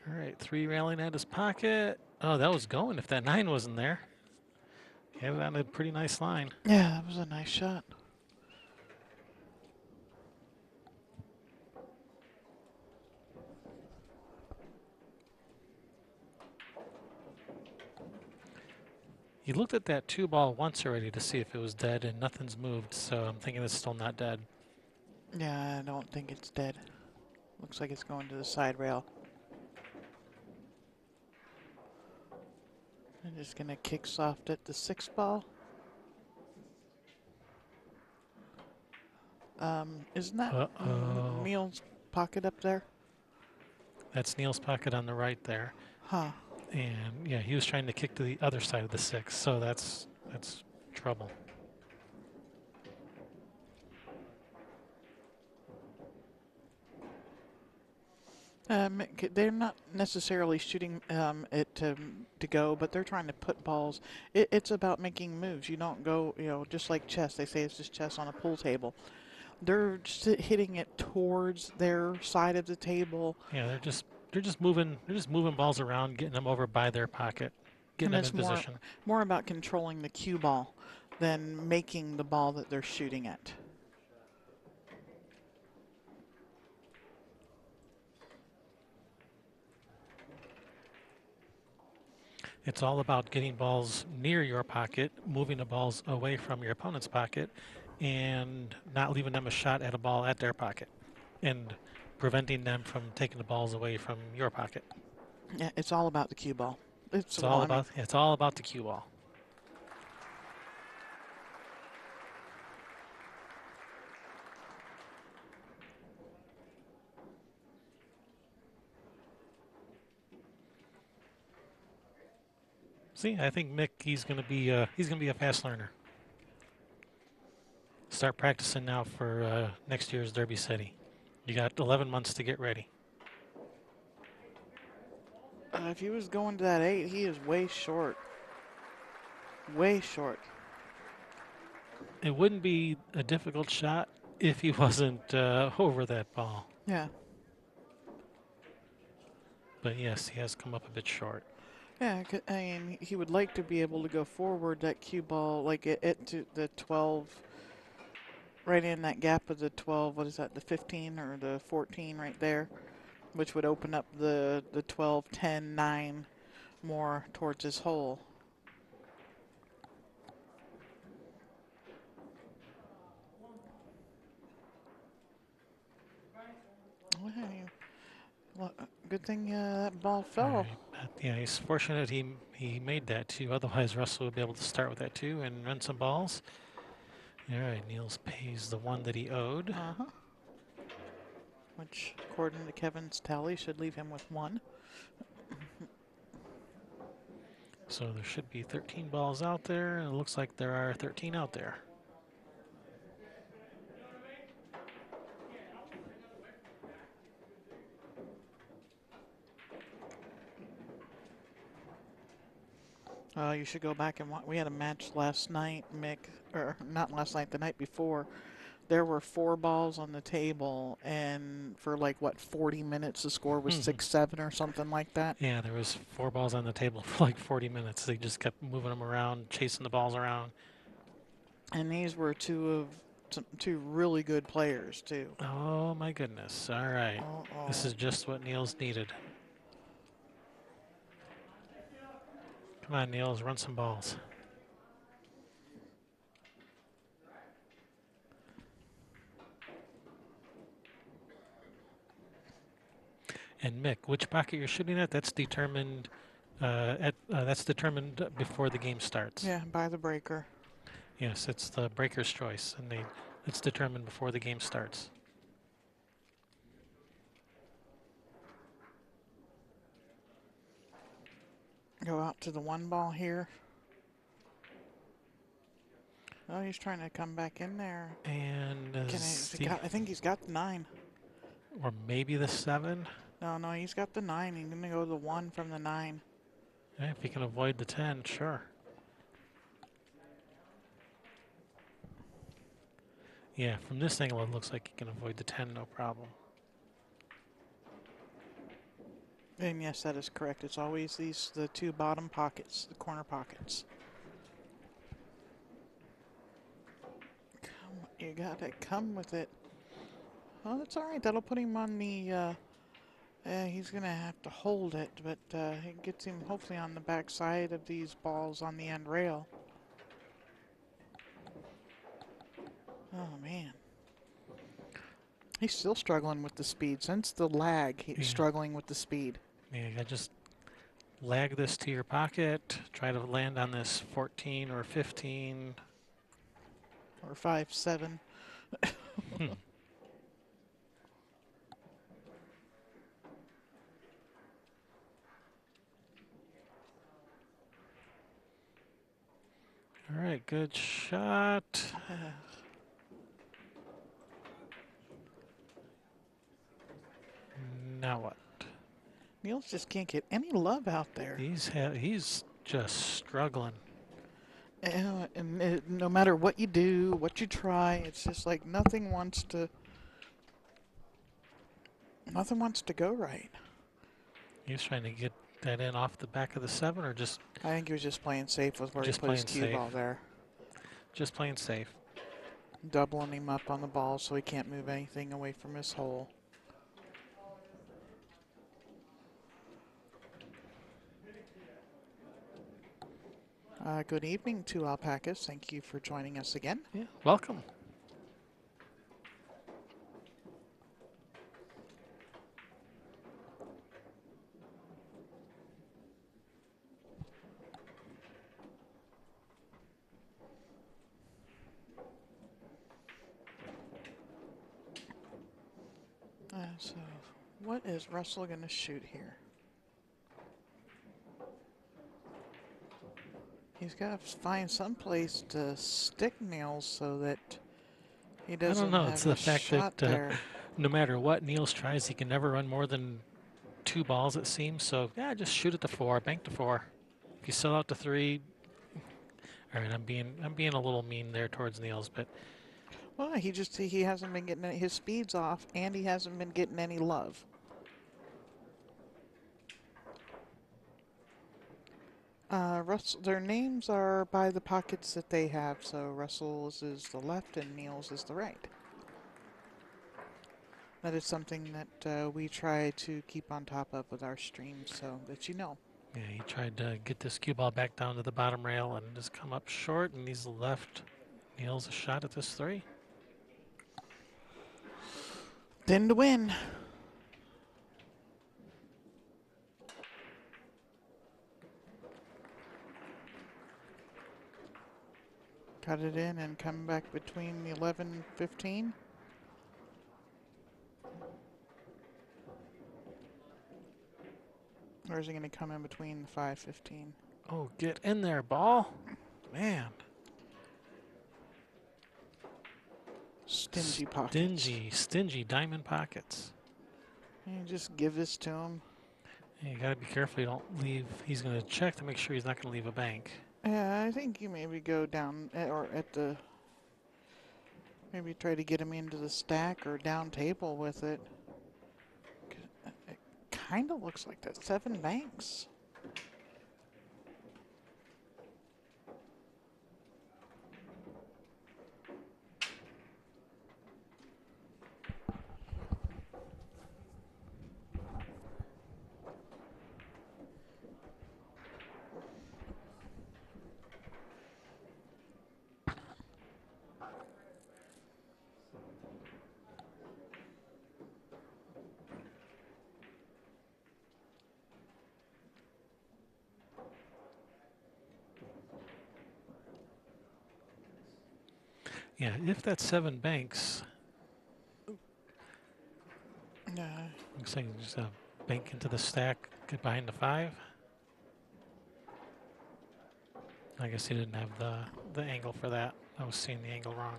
All right, 3 railing at his pocket. Oh, that was going if that 9 wasn't there. He had it on a pretty nice line. Yeah, that was a nice shot. He looked at that 2 ball once already to see if it was dead, and nothing's moved, so I'm thinking it's still not dead. Yeah, I don't think it's dead. Looks like it's going to the side rail. I'm just going to kick soft at the 6 ball. Isn't that Uh-oh. Niels' pocket up there? That's Niels' pocket on the right there. Huh. And yeah, he was trying to kick to the other side of the 6, so that's trouble. They're not necessarily shooting it to go, but they're trying to put balls. It's about making moves. You don't go, just like chess. They say it's just chess on a pool table. They're just hitting it towards their side of the table. Yeah, they're just moving balls around, getting them over by their pocket, getting And them in it's position. more about controlling the cue ball than making the ball that they're shooting at. It's all about getting balls near your pocket, moving the balls away from your opponent's pocket, and not leaving them a shot at a ball at their pocket, and preventing them from taking the balls away from your pocket. Yeah, it's all about the cue ball. It's all about the cue ball. See, I think Mick, he's gonna be a fast learner. Start practicing now for next year's Derby City. You got 11 months to get ready. If he was going to that 8, he is way short. Way short. It wouldn't be a difficult shot if he wasn't over that ball. Yeah. But yes, he has come up a bit short. Yeah, I mean, he would like to be able to go forward that cue ball, like it to the 12, right in that gap of the 12, what is that, the 15 or the 14 right there, which would open up the 12, 10, 9 more towards his hole. Good thing that ball All fell. right. Yeah, he's fortunate he made that too. Otherwise, Russell would be able to start with that too and run some balls. All right, Niels pays the one that he owed. Uh-huh. Which, according to Kevin's tally, should leave him with 1. So there should be 13 balls out there, and it looks like there are 13 out there. You should go back and watch. We had a match last night, Mick, or not last night, the night before. There were 4 balls on the table, and for like, what, 40 minutes, the score was 6-7 or something like that. Yeah, there was 4 balls on the table for like 40 minutes. They just kept moving them around, chasing the balls around. And these were two really good players, too. Oh my goodness. All right. Uh-oh. This is just what Niels needed. Come on, Niels, run some balls. And Mick, which pocket you're shooting at, that's determined before the game starts. Yeah, by the breaker. Yes, it's the breaker's choice, and it's determined before the game starts. Go out to the 1 ball here. Oh, he's trying to come back in there. And I think he's got the 9. or maybe the 7. No, he's got the 9. He's going to go the 1 from the 9. Yeah, if he can avoid the 10, sure. Yeah, from this angle, it looks like he can avoid the 10, no problem. And yes, that is correct. It's always the 2 bottom pockets, the corner pockets. You gotta come with it. Oh, that's all right. That'll put him on the. He's gonna have to hold it, but it gets him hopefully on the back side of these balls on the end rail. Oh man, he's still struggling with the speed. Since the lag, he's struggling with the speed. Yeah, I just lag this to your pocket. Try to land on this 14 or 15. Or 5-7. All right, good shot. Now what? Niels just can't get any love out there. He's just struggling. And no matter what you do, what you try, it's just like nothing wants to go right. He's trying to get that in off the back of the 7, or just I think he was just playing safe with where he Just put his playing cue safe. ball there. just playing safe. Doubling him up on the ball so he can't move anything away from his hole. Good evening to Alpacas. Thank you for joining us again. Yeah, welcome. So, what is Russell going to shoot here? He's got to find some place to stick Niels so that he doesn't I don't know. have It's a the fact shot that there. no matter what Niels tries, he can never run more than 2 balls, it seems. So yeah, just shoot at the 4, bank the 4. If you sell out to 3, all right. I'm being a little mean there towards Niels, but Well, he hasn't been getting his speeds off, and he hasn't been getting any love. Russell, their names are by the pockets that they have. So Russell's is the left, and Niels is the right. That is something that we try to keep on top of with our streams, so that you know. yeah, he tried to get this cue ball back down to the bottom rail and just come up short, and he's left Niels a shot at this 3. Then to win. Cut it in and come back between the 11-15. Or is he going to come in between the 5-15? Oh, get in there, ball. Man. Stingy pockets. Stingy diamond pockets. You just give this to him. You gotta be careful you don't leave. He's gonna check to make sure he's not gonna leave a bank. Yeah, I think you maybe go down or at the. Maybe try to get him into the stack or down table with it. It kind of looks like that 7 banks. Yeah, if that's 7 banks, looks like just a bank into the stack, get behind the 5. I guess he didn't have the angle for that. I was seeing the angle wrong.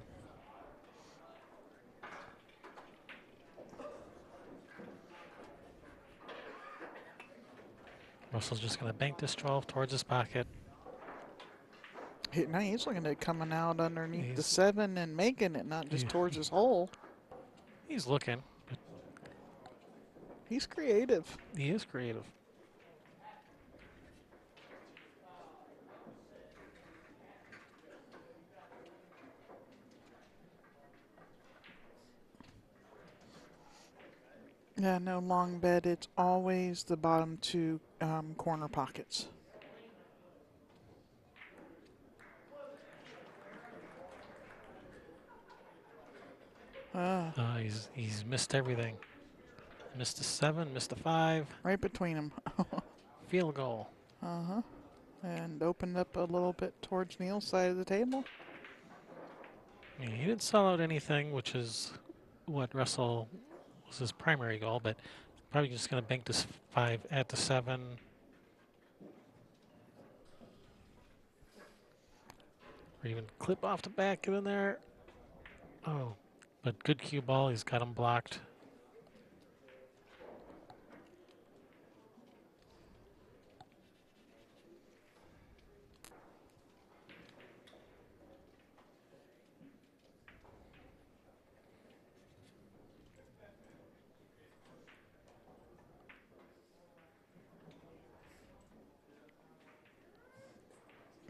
Russell's just going to bank this 12 towards his pocket. Now he's looking at coming out underneath the 7 and making it, not just towards his hole. He's looking. But he's creative. He is creative. Yeah, no long bet. It's always the bottom 2 corner pockets. He's missed everything. Missed a 7, missed a 5. Right between them. Field goal. Uh-huh. And opened up a little bit towards Niels' side of the table. Yeah, he didn't sell out anything, which is what Russell was his primary goal, but probably just going to bank this 5 at the 7. Or even clip off the back, get in there. Oh, but good cue ball. He's got him blocked.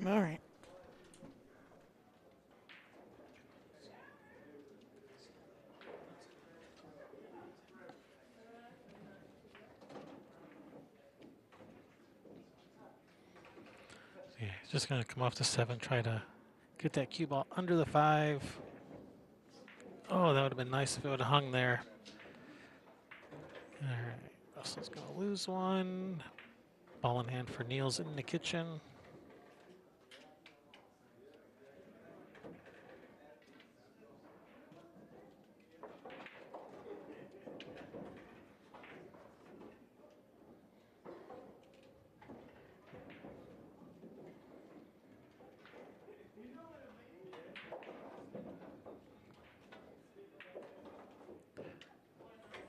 All right. Yeah, he's just going to come off the 7, try to get that cue ball under the 5. Oh, that would have been nice if it would have hung there. All right, Russell's going to lose one. Ball in hand for Niels in the kitchen.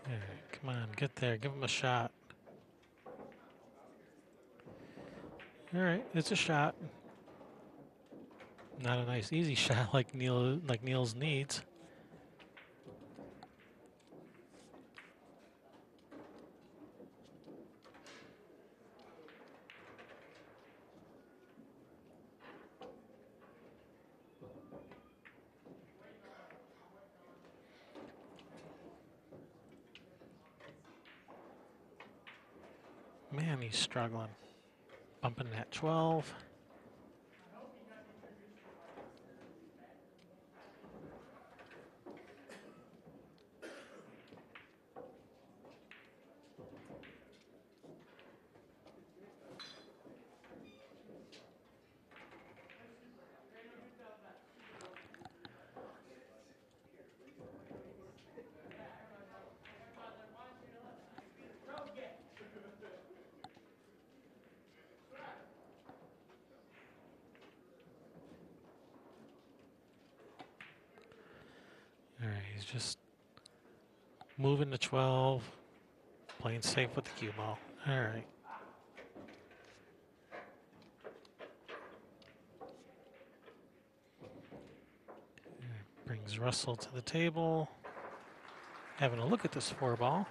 All right, come on, get there, give him a shot. All right, it's a shot. Not a nice, easy shot like Niels needs. Man, he's struggling. Bumping that 12. He's just moving to 12, playing safe with the cue ball. All right. Brings Russell to the table, having a look at this 4 ball.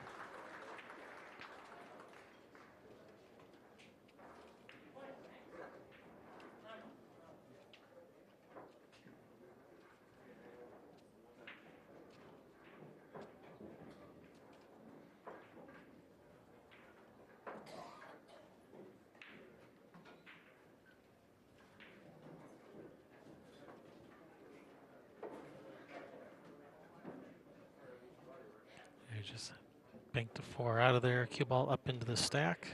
He just banked the 4 out of there, cue ball up into the stack.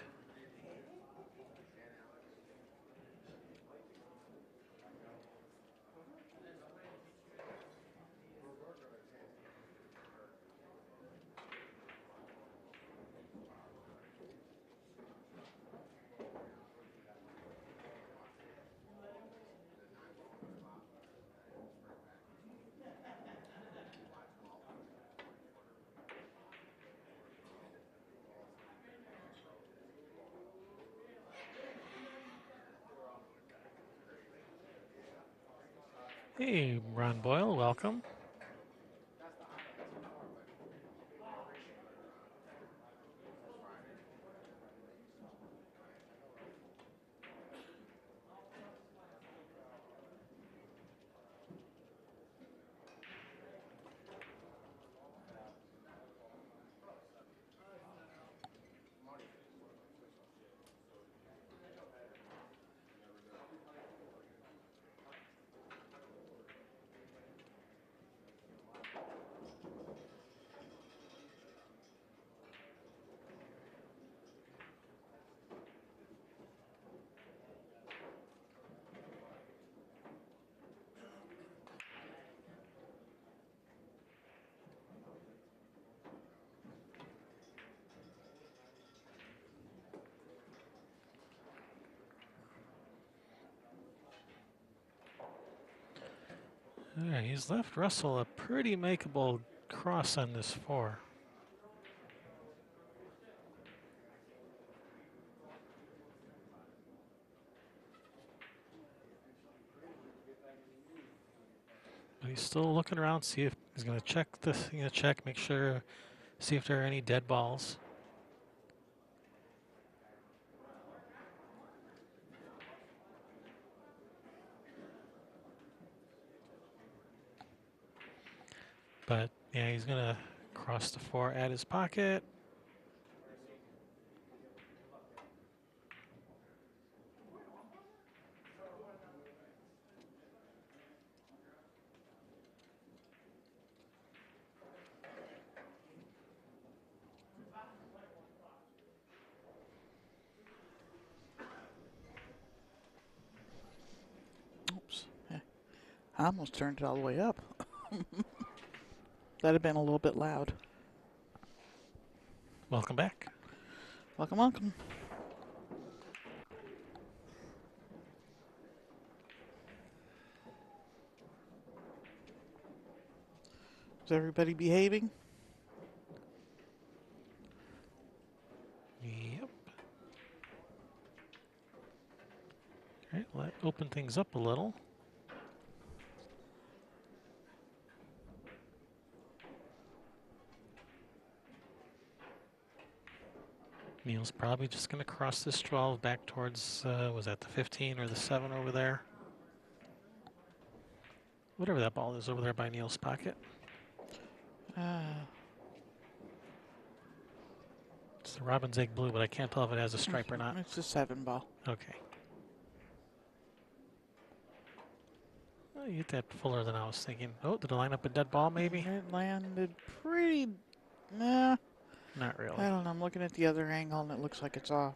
Hey, Ron Boyle, welcome. All right, he's left Russell a pretty makeable cross on this 4. But he's still looking around, see if he's going to check this. He's going to check, make sure, see if there are any dead balls. But yeah, he's going to cross the 4 at his pocket. Oops. I almost turned it all the way up. That'd have been a little bit loud. Welcome back. Welcome, welcome. Is everybody behaving? Yep. All right, let's open things up a little. Niels probably just going to cross this 12 back towards, was that the 15 or the 7 over there? Whatever that ball is over there by Niels' pocket. It's the Robin's Egg Blue, but I can't tell if it has a stripe or not. It's a 7 ball. Okay. Well, you hit that fuller than I was thinking. Oh, did it line up a dead ball maybe? It landed pretty... Nah. Not really. I don't know. I'm looking at the other angle and it looks like it's off.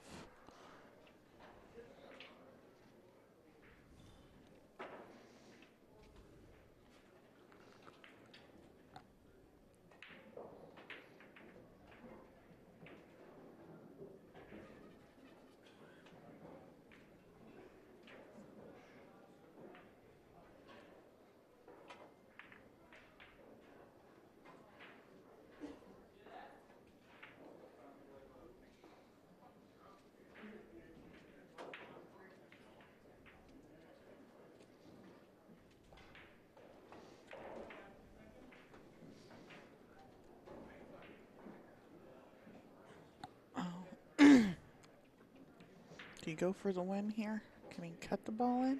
he go for the win here? Can he cut the ball in?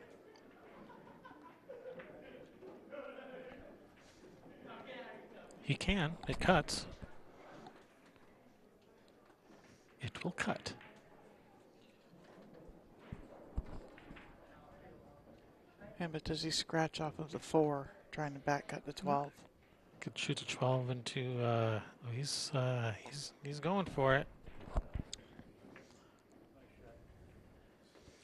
He can. It cuts. It will cut. Yeah, but does he scratch off of the 4, trying to back cut the 12? Could shoot a 12 into. He's going for it.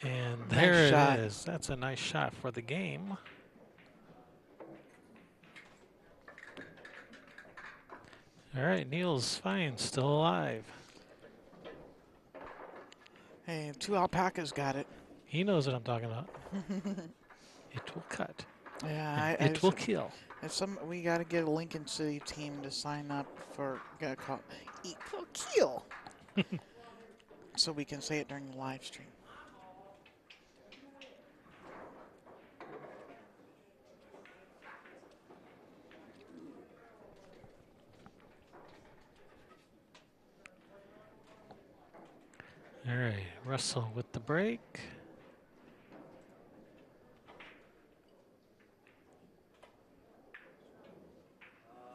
And Nice there shot. it is. That's a nice shot for the game. All right, Niels Feijen still alive. Hey, 2 alpacas got it. He knows what I'm talking about. It will cut. Yeah, And it will kill. We got to get a Lincoln City team to sign up for call Equal Kill, so we can say it during the live stream. All right, Russell with the break.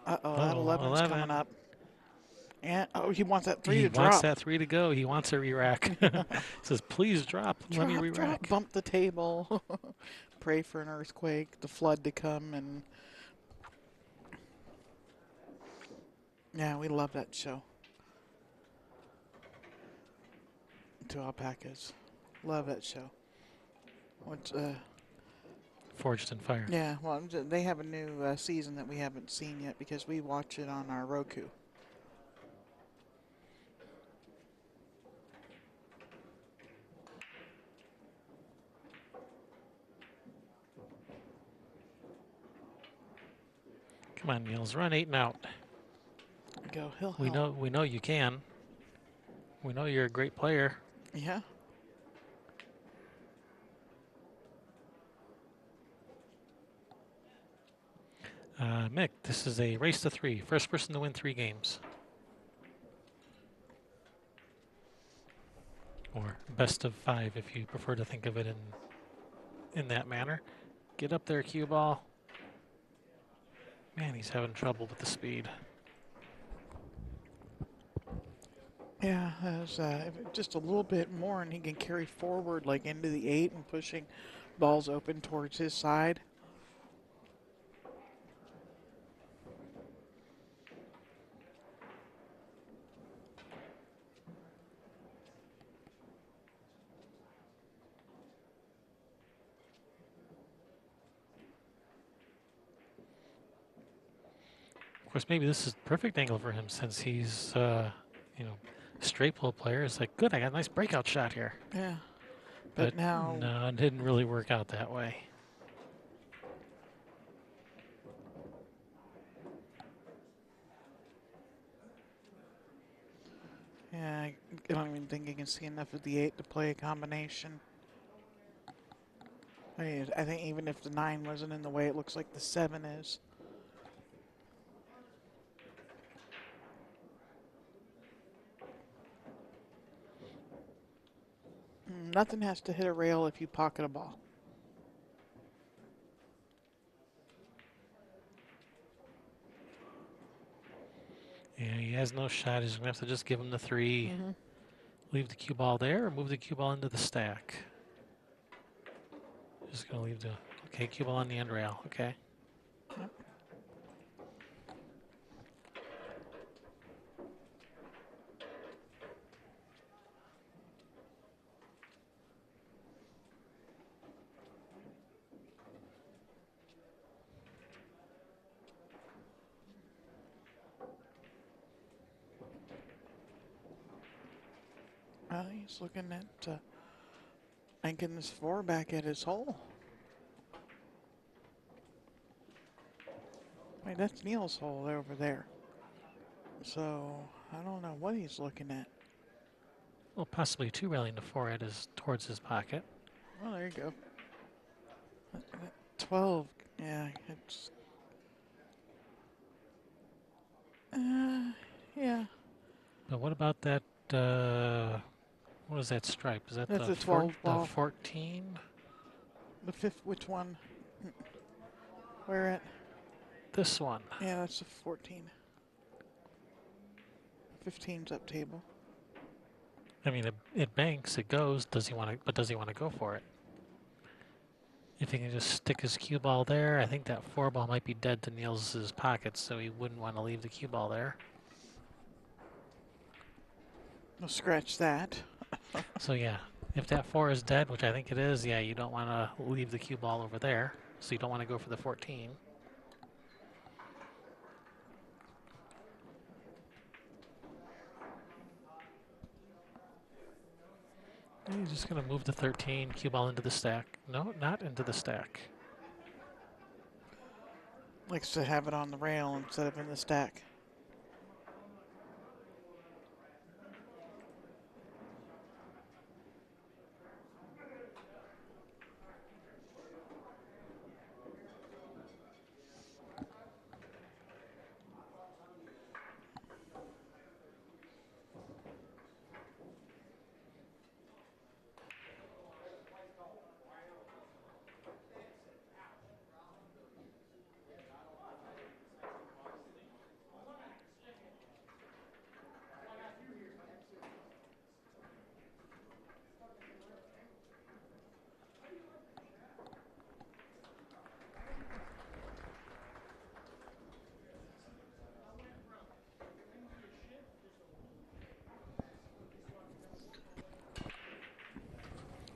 Uh-oh, that 11's coming up. And, he wants that 3 to drop. He wants that 3 to go. He wants a re-rack. Says, please drop. Let me re-rack. Drop, bump the table. Pray for an earthquake, the flood to come, and yeah, we love that show. 2 alpacas. Love that show. What's Forged in Fire. Yeah, well, they have a new season that we haven't seen yet because we watch it on our Roku. Come on, Niels, run 8 and out. Go, he'll We know you can. We know you're a great player. Yeah. Mick, this is a race to 3. First person to win 3 games. Or best of 5 if you prefer to think of it in that manner. Get up there, cue ball. Man, he's having trouble with the speed. Yeah, just a little bit more and he can carry forward like into the 8 and pushing balls open towards his side. Of course, maybe this is the perfect angle for him since he's, straight pull player. It's like, good, I got a nice breakout shot here. Yeah. But now... No, it didn't really work out that way. Yeah, I don't even think he can see enough of the 8 to play a combination. I think even if the 9 wasn't in the way, it looks like the 7 is. Nothing has to hit a rail if you pocket a ball. Yeah, he has no shot. He's going to have to just give him the 3. Leave the cue ball there or move the cue ball into the stack. Just going to leave the... Okay, cue ball on the end rail. Okay. Yep. He's looking at making this 4 back at his hole. Wait, that's Niels' hole over there. So, I don't know what he's looking at. Well, possibly 2 railing to 4 at towards his pocket. Oh, there you go. 12, yeah, it's... yeah. But what about that What is that stripe? Is that That's the a 12 ball. the 14? The fifth, which one? Where at? This one. Yeah, that's a 14. 15's up table. I mean, it banks, it goes. Does he want to? But does he want to go for it? If he can just stick his cue ball there, I think that 4 ball might be dead to Niels' pockets, so he wouldn't want to leave the cue ball there. We'll scratch that. So yeah, if that 4 is dead, which I think it is, yeah, you don't want to leave the cue ball over there, so you don't want to go for the 14. And he's just going to move the 13, cue ball into the stack. No, not into the stack. Likes to have it on the rail instead of in the stack.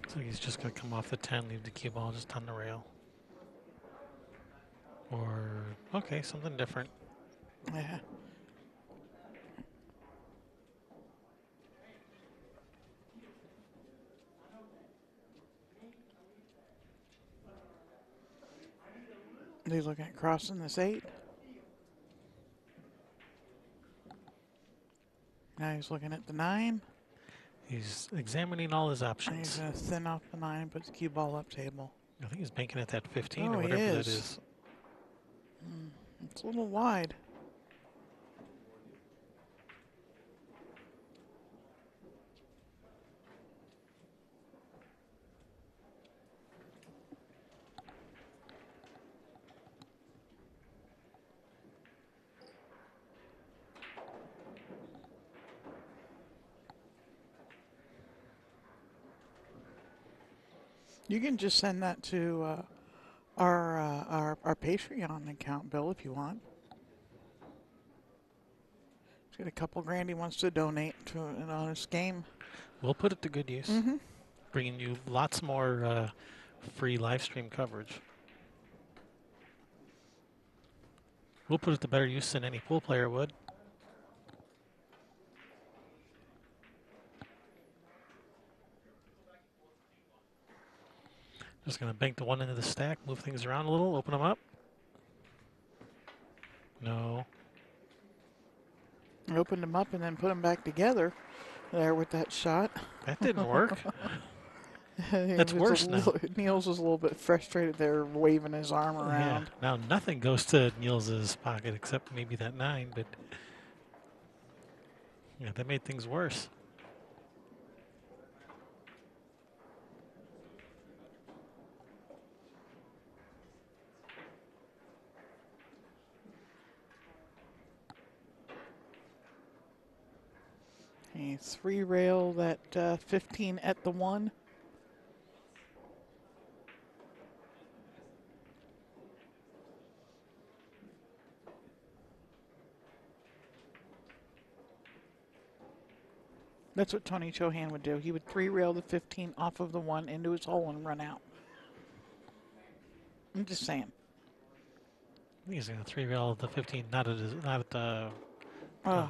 So he's just going to come off the 10, leave the cue ball just on the rail. Or, okay, something different. Yeah. He's looking at crossing this 8. Now he's looking at the 9. He's examining all his And options. he's going to thin off the 9 and put the cue ball up table. I think he's banking at that 15 Oh, or he whatever that is. is. It's a little wide. You can just send that to our Patreon account, Bill, if you want. He's got a couple grand he wants to donate to an honest game. We'll put it to good use. Mm-hmm. Bringing you lots more free live stream coverage. We'll put it to better use than any pool player would. Just going to bank the 1 into the stack, move things around a little, open them up. No. Opened them up and then put them back together there with that shot. That didn't work. That's worse now. Niels was a little bit frustrated there, waving his arm around. Yeah. Now nothing goes to Niels' pocket except maybe that 9, but yeah, that made things worse. He 3-rail that 15 at the 1. That's what Tony Chohan would do. He would 3-rail the 15 off of the 1 into his hole and run out. I'm just saying. He's going to 3-rail the 15, not at the. Oh.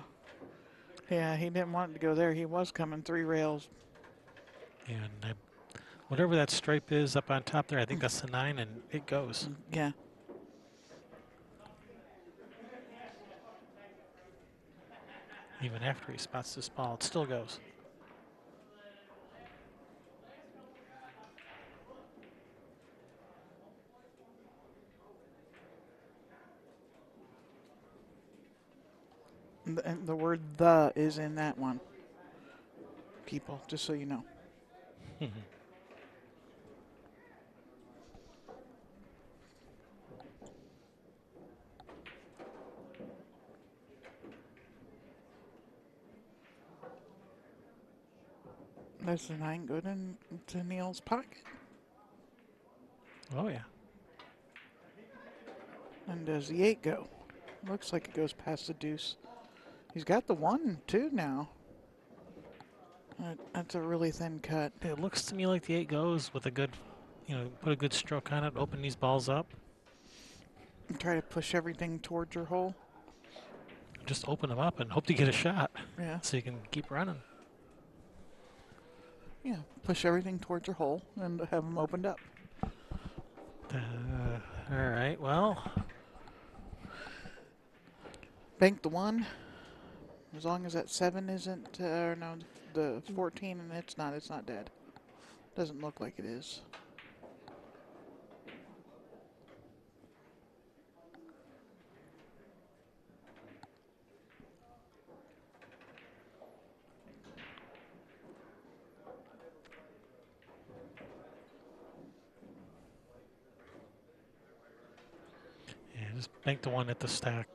Yeah, he didn't want it to go there. He was coming 3 rails. And whatever that stripe is up on top there, I think that's the 9, and it goes. Yeah. Even after he spots this ball, it still goes. And the word "the" is in that one. people, just so you know. Does the 9 go into Niels' pocket? Oh, yeah. And does the 8 go? Looks like it goes past the deuce. He's got the 1 too now. That's a really thin cut. It looks to me like the 8 goes with a good, put a good stroke on it, open these balls up. And try to push everything towards your hole. Just open them up and hope to get a shot. Yeah. So you can keep running. Yeah, push everything towards your hole and have them opened up. All right, well. Bank the 1. As long as that 7 isn't, or no, the 14, and it's not dead. Doesn't look like it is. Yeah, just bank the 1 at the stack.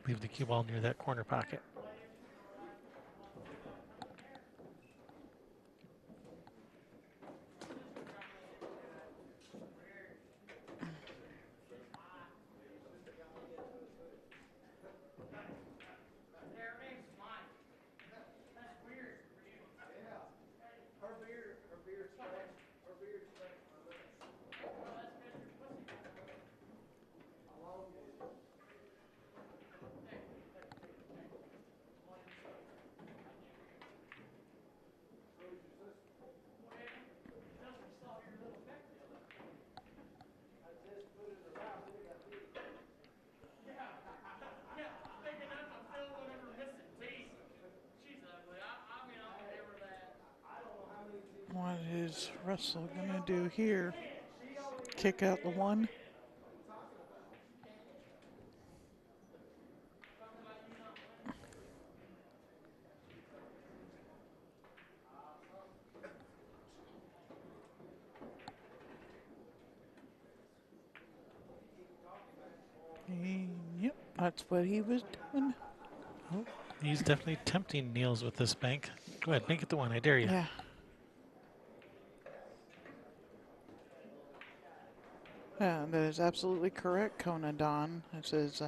Leave the cue ball near that corner pocket. What is Russell gonna do here? Kick out the 1? Yep, that's what he was doing. Oh, he's definitely tempting Niels with this bank. Go ahead, bank it the 1. I dare you. Yeah. Yeah, that is absolutely correct, Kona Don. It says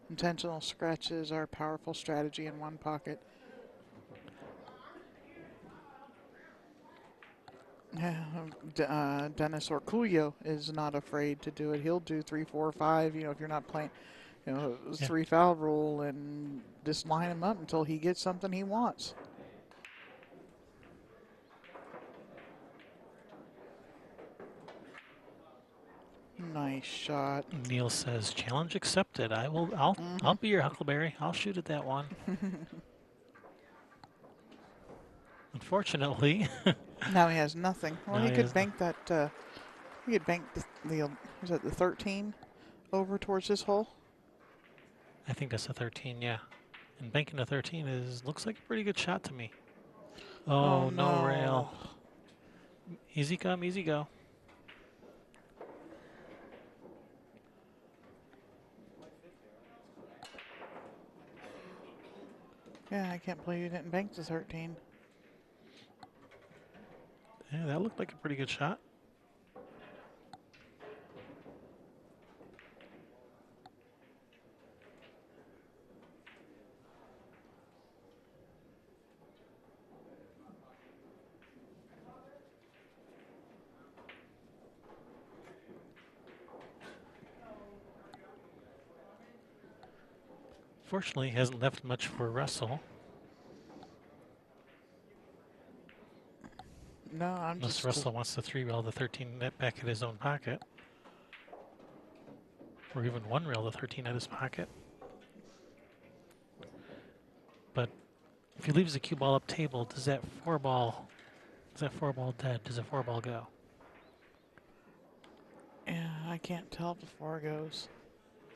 intentional scratches are a powerful strategy in one pocket. Yeah, Dennis Orcullo is not afraid to do it. He'll do 3, 4, 5. If you're not playing, Yeah. 3 foul rule and just line him up until he gets something he wants. Nice shot. Niels says, "Challenge accepted. I'll be your Huckleberry. I'll shoot at that 1." Unfortunately, Now he has nothing. Well, Now he he could has bank that. He could bank the was that the 13 over towards his hole. I think that's a 13. Yeah, and banking a 13 looks like a pretty good shot to me. Oh, no rail. Easy come, easy go. Yeah, I can't believe you didn't bank the 13. Yeah, that looked like a pretty good shot. Fortunately, he hasn't left much for Russell. No, I'm Unless just. Russell wants to 3-rail the 13 net back at his own pocket. Or even 1-rail the 13 at his pocket. But if he leaves the cue ball up table, does that 4-ball dead? Does a 4-ball go? Yeah, I can't tell if the 4 goes.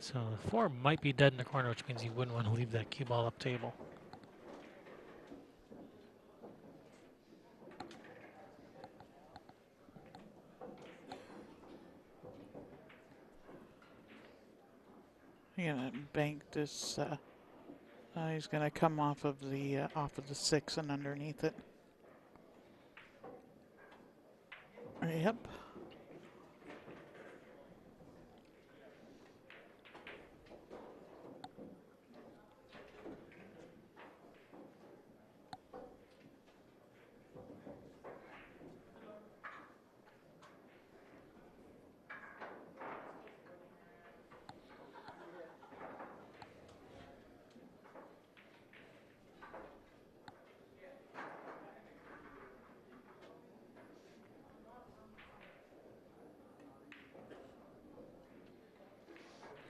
So the 4 might be dead in the corner, which means he wouldn't want to leave that cue ball up table. He's gonna bank this. He's gonna come off of the 6 and underneath it. Yep.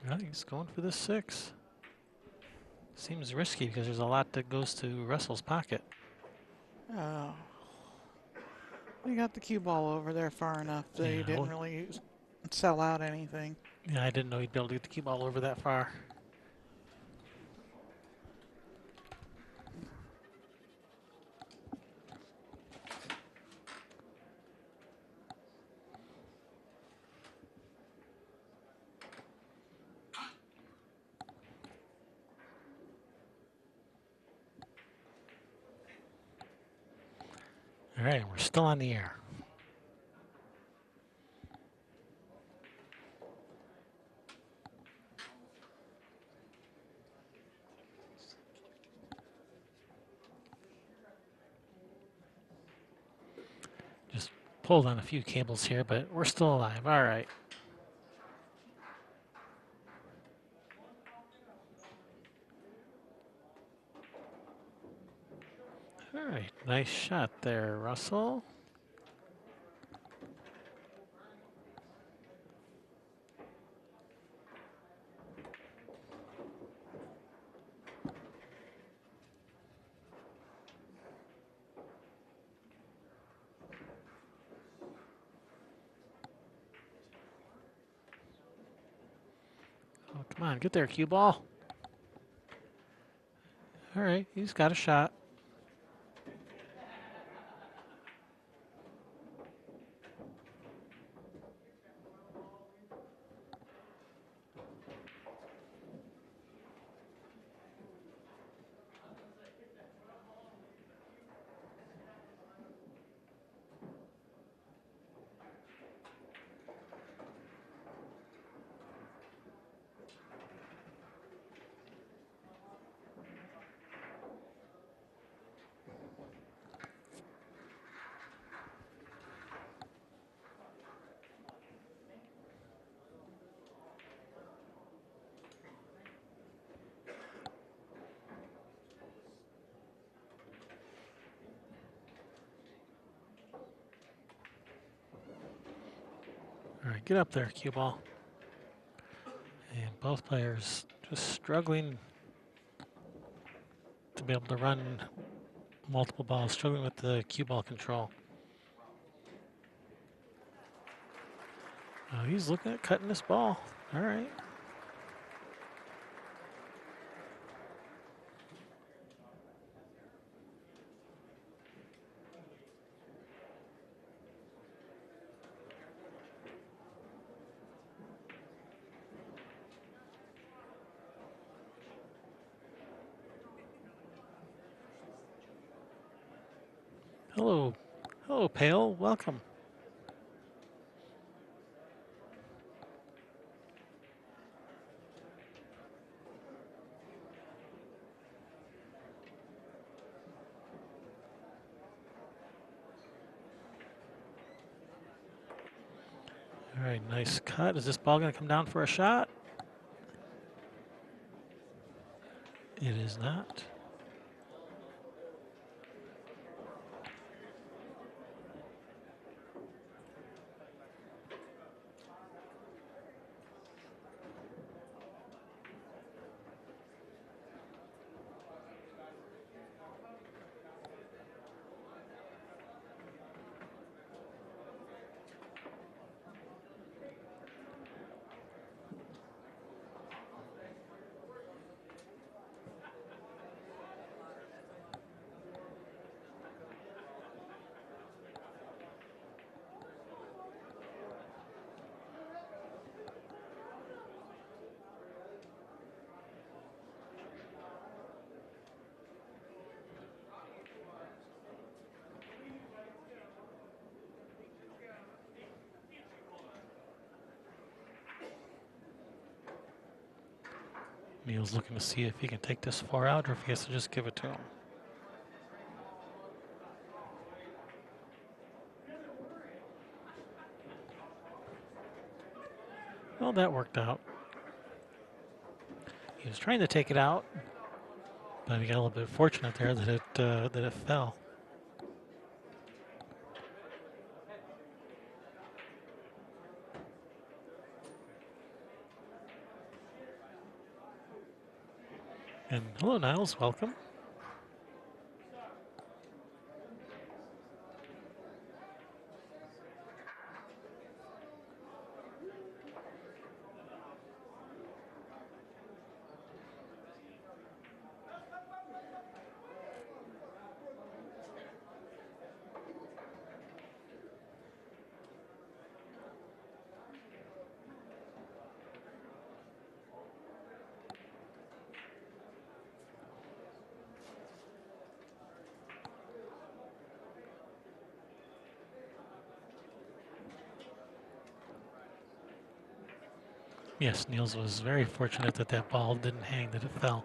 I think he's going for the 6. Seems risky because there's a lot that goes to Russell's pocket. Oh. We got the cue ball over there far enough that he didn't really sell out anything. Yeah, I didn't know he'd be able to get the cue ball over that far. All right, we're still on the air. Just pulled on a few cables here, but we're still alive. All right. All right, nice shot there, Russell. Oh, come on, get there, cue ball. All right, he's got a shot. All right, get up there, cue ball. And both players just struggling to be able to run multiple balls, struggling with the cue ball control. Oh, he's looking at cutting this ball. All right. Hello. Hello, Pale. Welcome. All right, nice cut. Is this ball going to come down for a shot? It is not. Niels looking to see if he can take this far out or if he has to just give it to him. Well, that worked out. He was trying to take it out, but he got a little bit fortunate there that it fell. And hello, Niles. Welcome. Yes, Niels was very fortunate that that ball didn't hang, that it fell.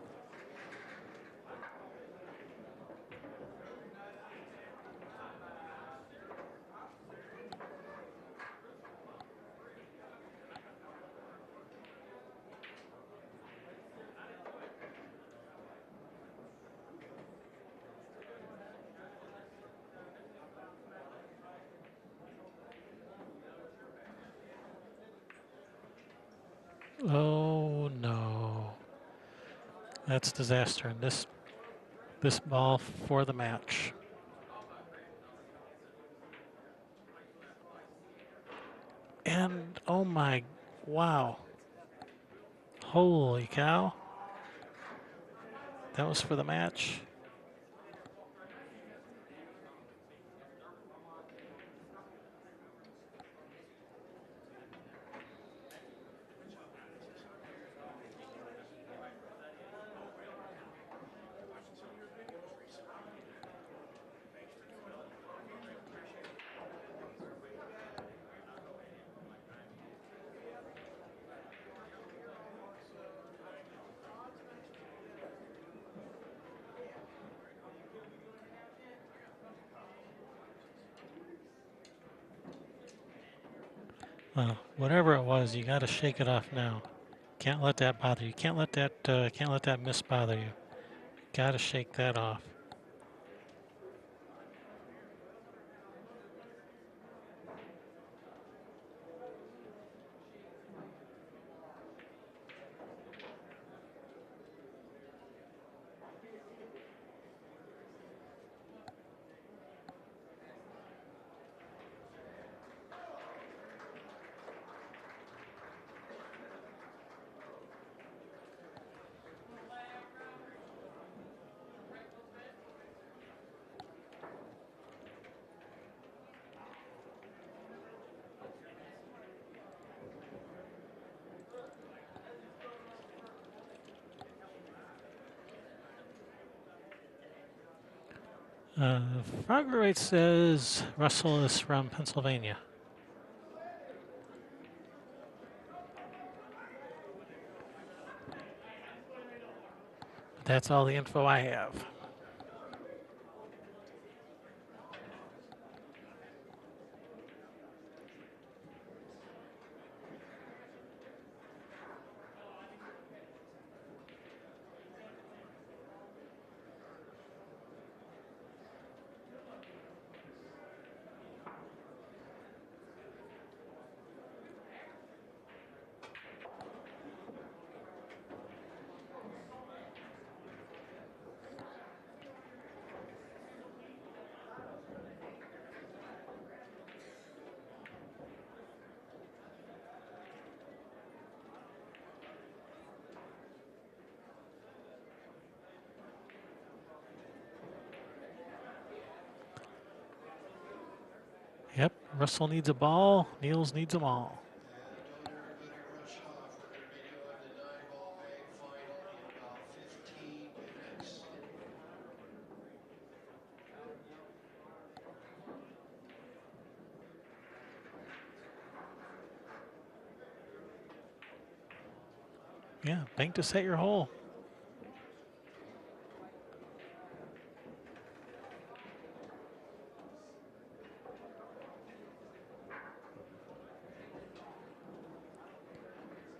Oh no, that's disaster. And this ball for the match. And oh my, wow, holy cow! That was for the match. Well, whatever it was, you got to shake it off now. Can't let that bother you. Can't let that miss bother you. Got to shake that off. Frogger Rate says Russell is from Pennsylvania. That's all the info I have. Yep, Russell needs a ball. Niels needs them all. And don't everybody rush off. We're going to be doing the 9-ball bag final in about 15 minutes. Yeah, bank to set your hole.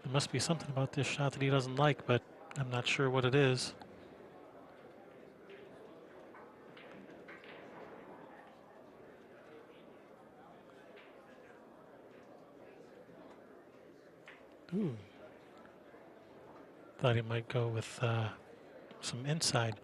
There must be something about this shot that he doesn't like, but I'm not sure what it is. Ooh. Thought he might go with some inside.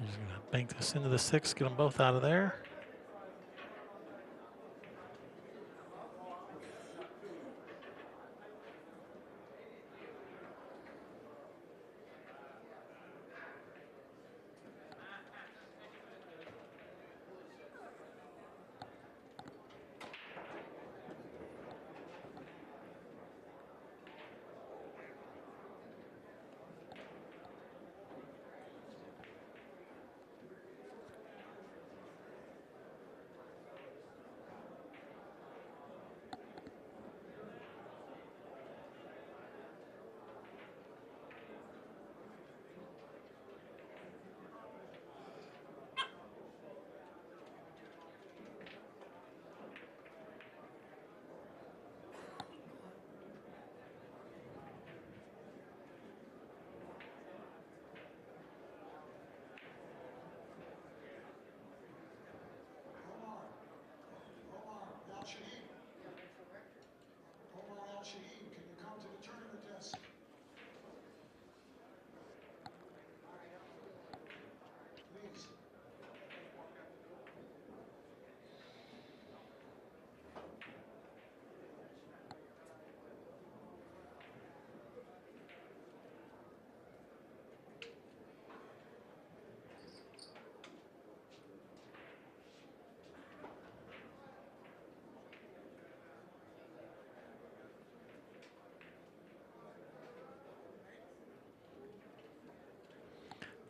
He's going to bank this into the 6, get them both out of there. Can you come to the tournament desk? Please.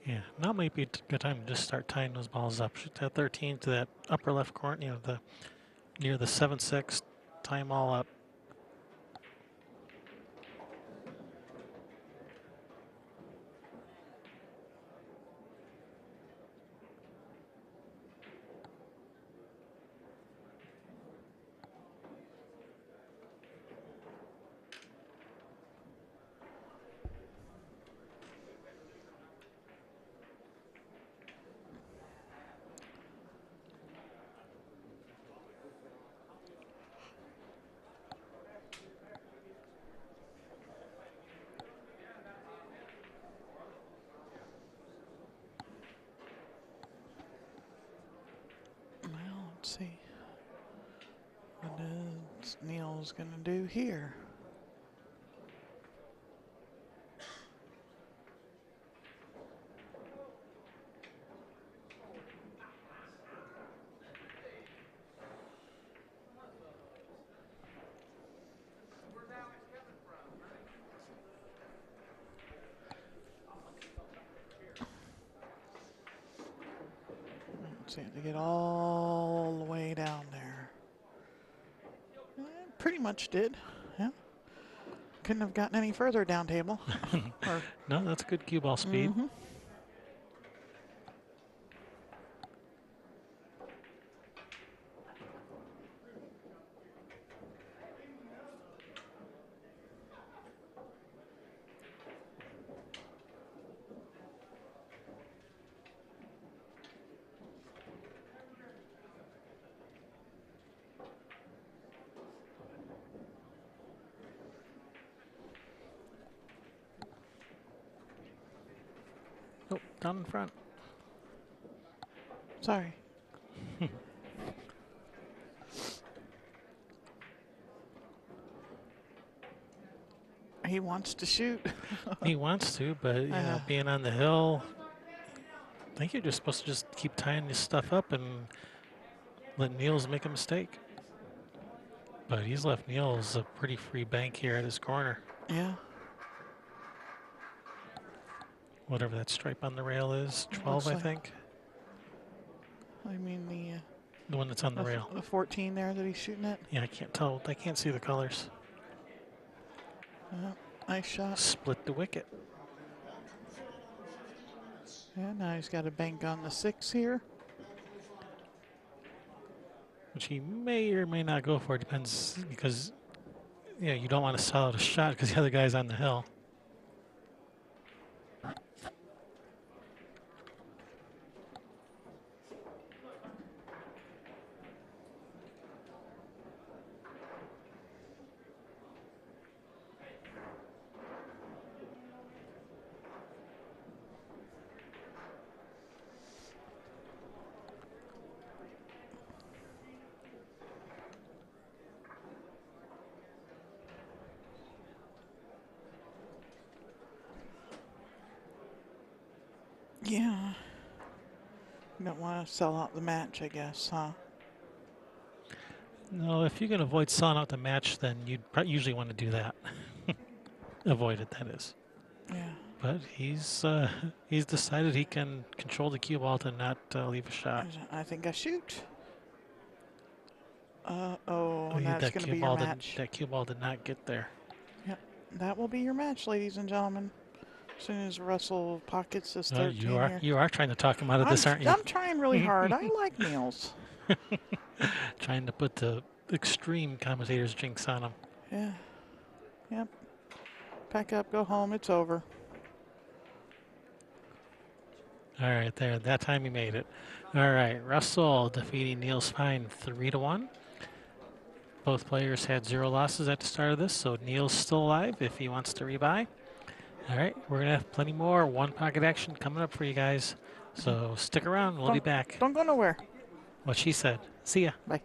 Yeah, now might be a good time to just start tying those balls up. Shoot that 13 to that upper left corner, you know, the near the 7-6. Tie them all up. Well, let's see. What is Niels going to do here? Let's see, to get all the way down there. Pretty much did. Yeah. Couldn't have gotten any further down table. No, that's good cue ball speed. Mm-hmm. Oh, down in front. Sorry. He wants to shoot. He wants to, but you know, being on the hill, I think you're just supposed to just keep tying this stuff up and let Niels make a mistake. But he's left Niels a pretty free bank here at his corner. Yeah. whatever that stripe on the rail is. It 12, looks I like- think. I mean The one that's on the rail. the 14 there that he's shooting at. Yeah, I can't tell. I can't see the colors. Nice shot. Split the wicket. Yeah, now he's got to bank on the 6 here. Which he may or may not go for. It depends, because you don't want to sell out a shot because the other guy's on the hill. Yeah. You don't want to sell out the match, I guess, huh? No, if you can avoid selling out the match, then you'd usually want to do that. Avoid it, that is. Yeah. But he's decided he can control the cue ball to not leave a shot. I think I shoot. Oh, Oh, that's going to be your match. That cue ball did not get there. Yep, that will be your match, ladies and gentlemen. As soon as Russell pockets this 13 here. You are trying to talk him out of this, aren't you? I'm trying really hard. I like Niels. Trying to put the extreme commentator's jinx on him. Yeah. Yep. Pack up, go home. It's over. All right, there. That time he made it. All right, Russell defeating Niels Feijen 3-1. Both players had 0 losses at the start of this, so Niels still alive if he wants to rebuy. All right, we're going to have plenty more one-pocket action coming up for you guys. So stick around. We'll be back. Don't go nowhere. What she said. See ya. Bye.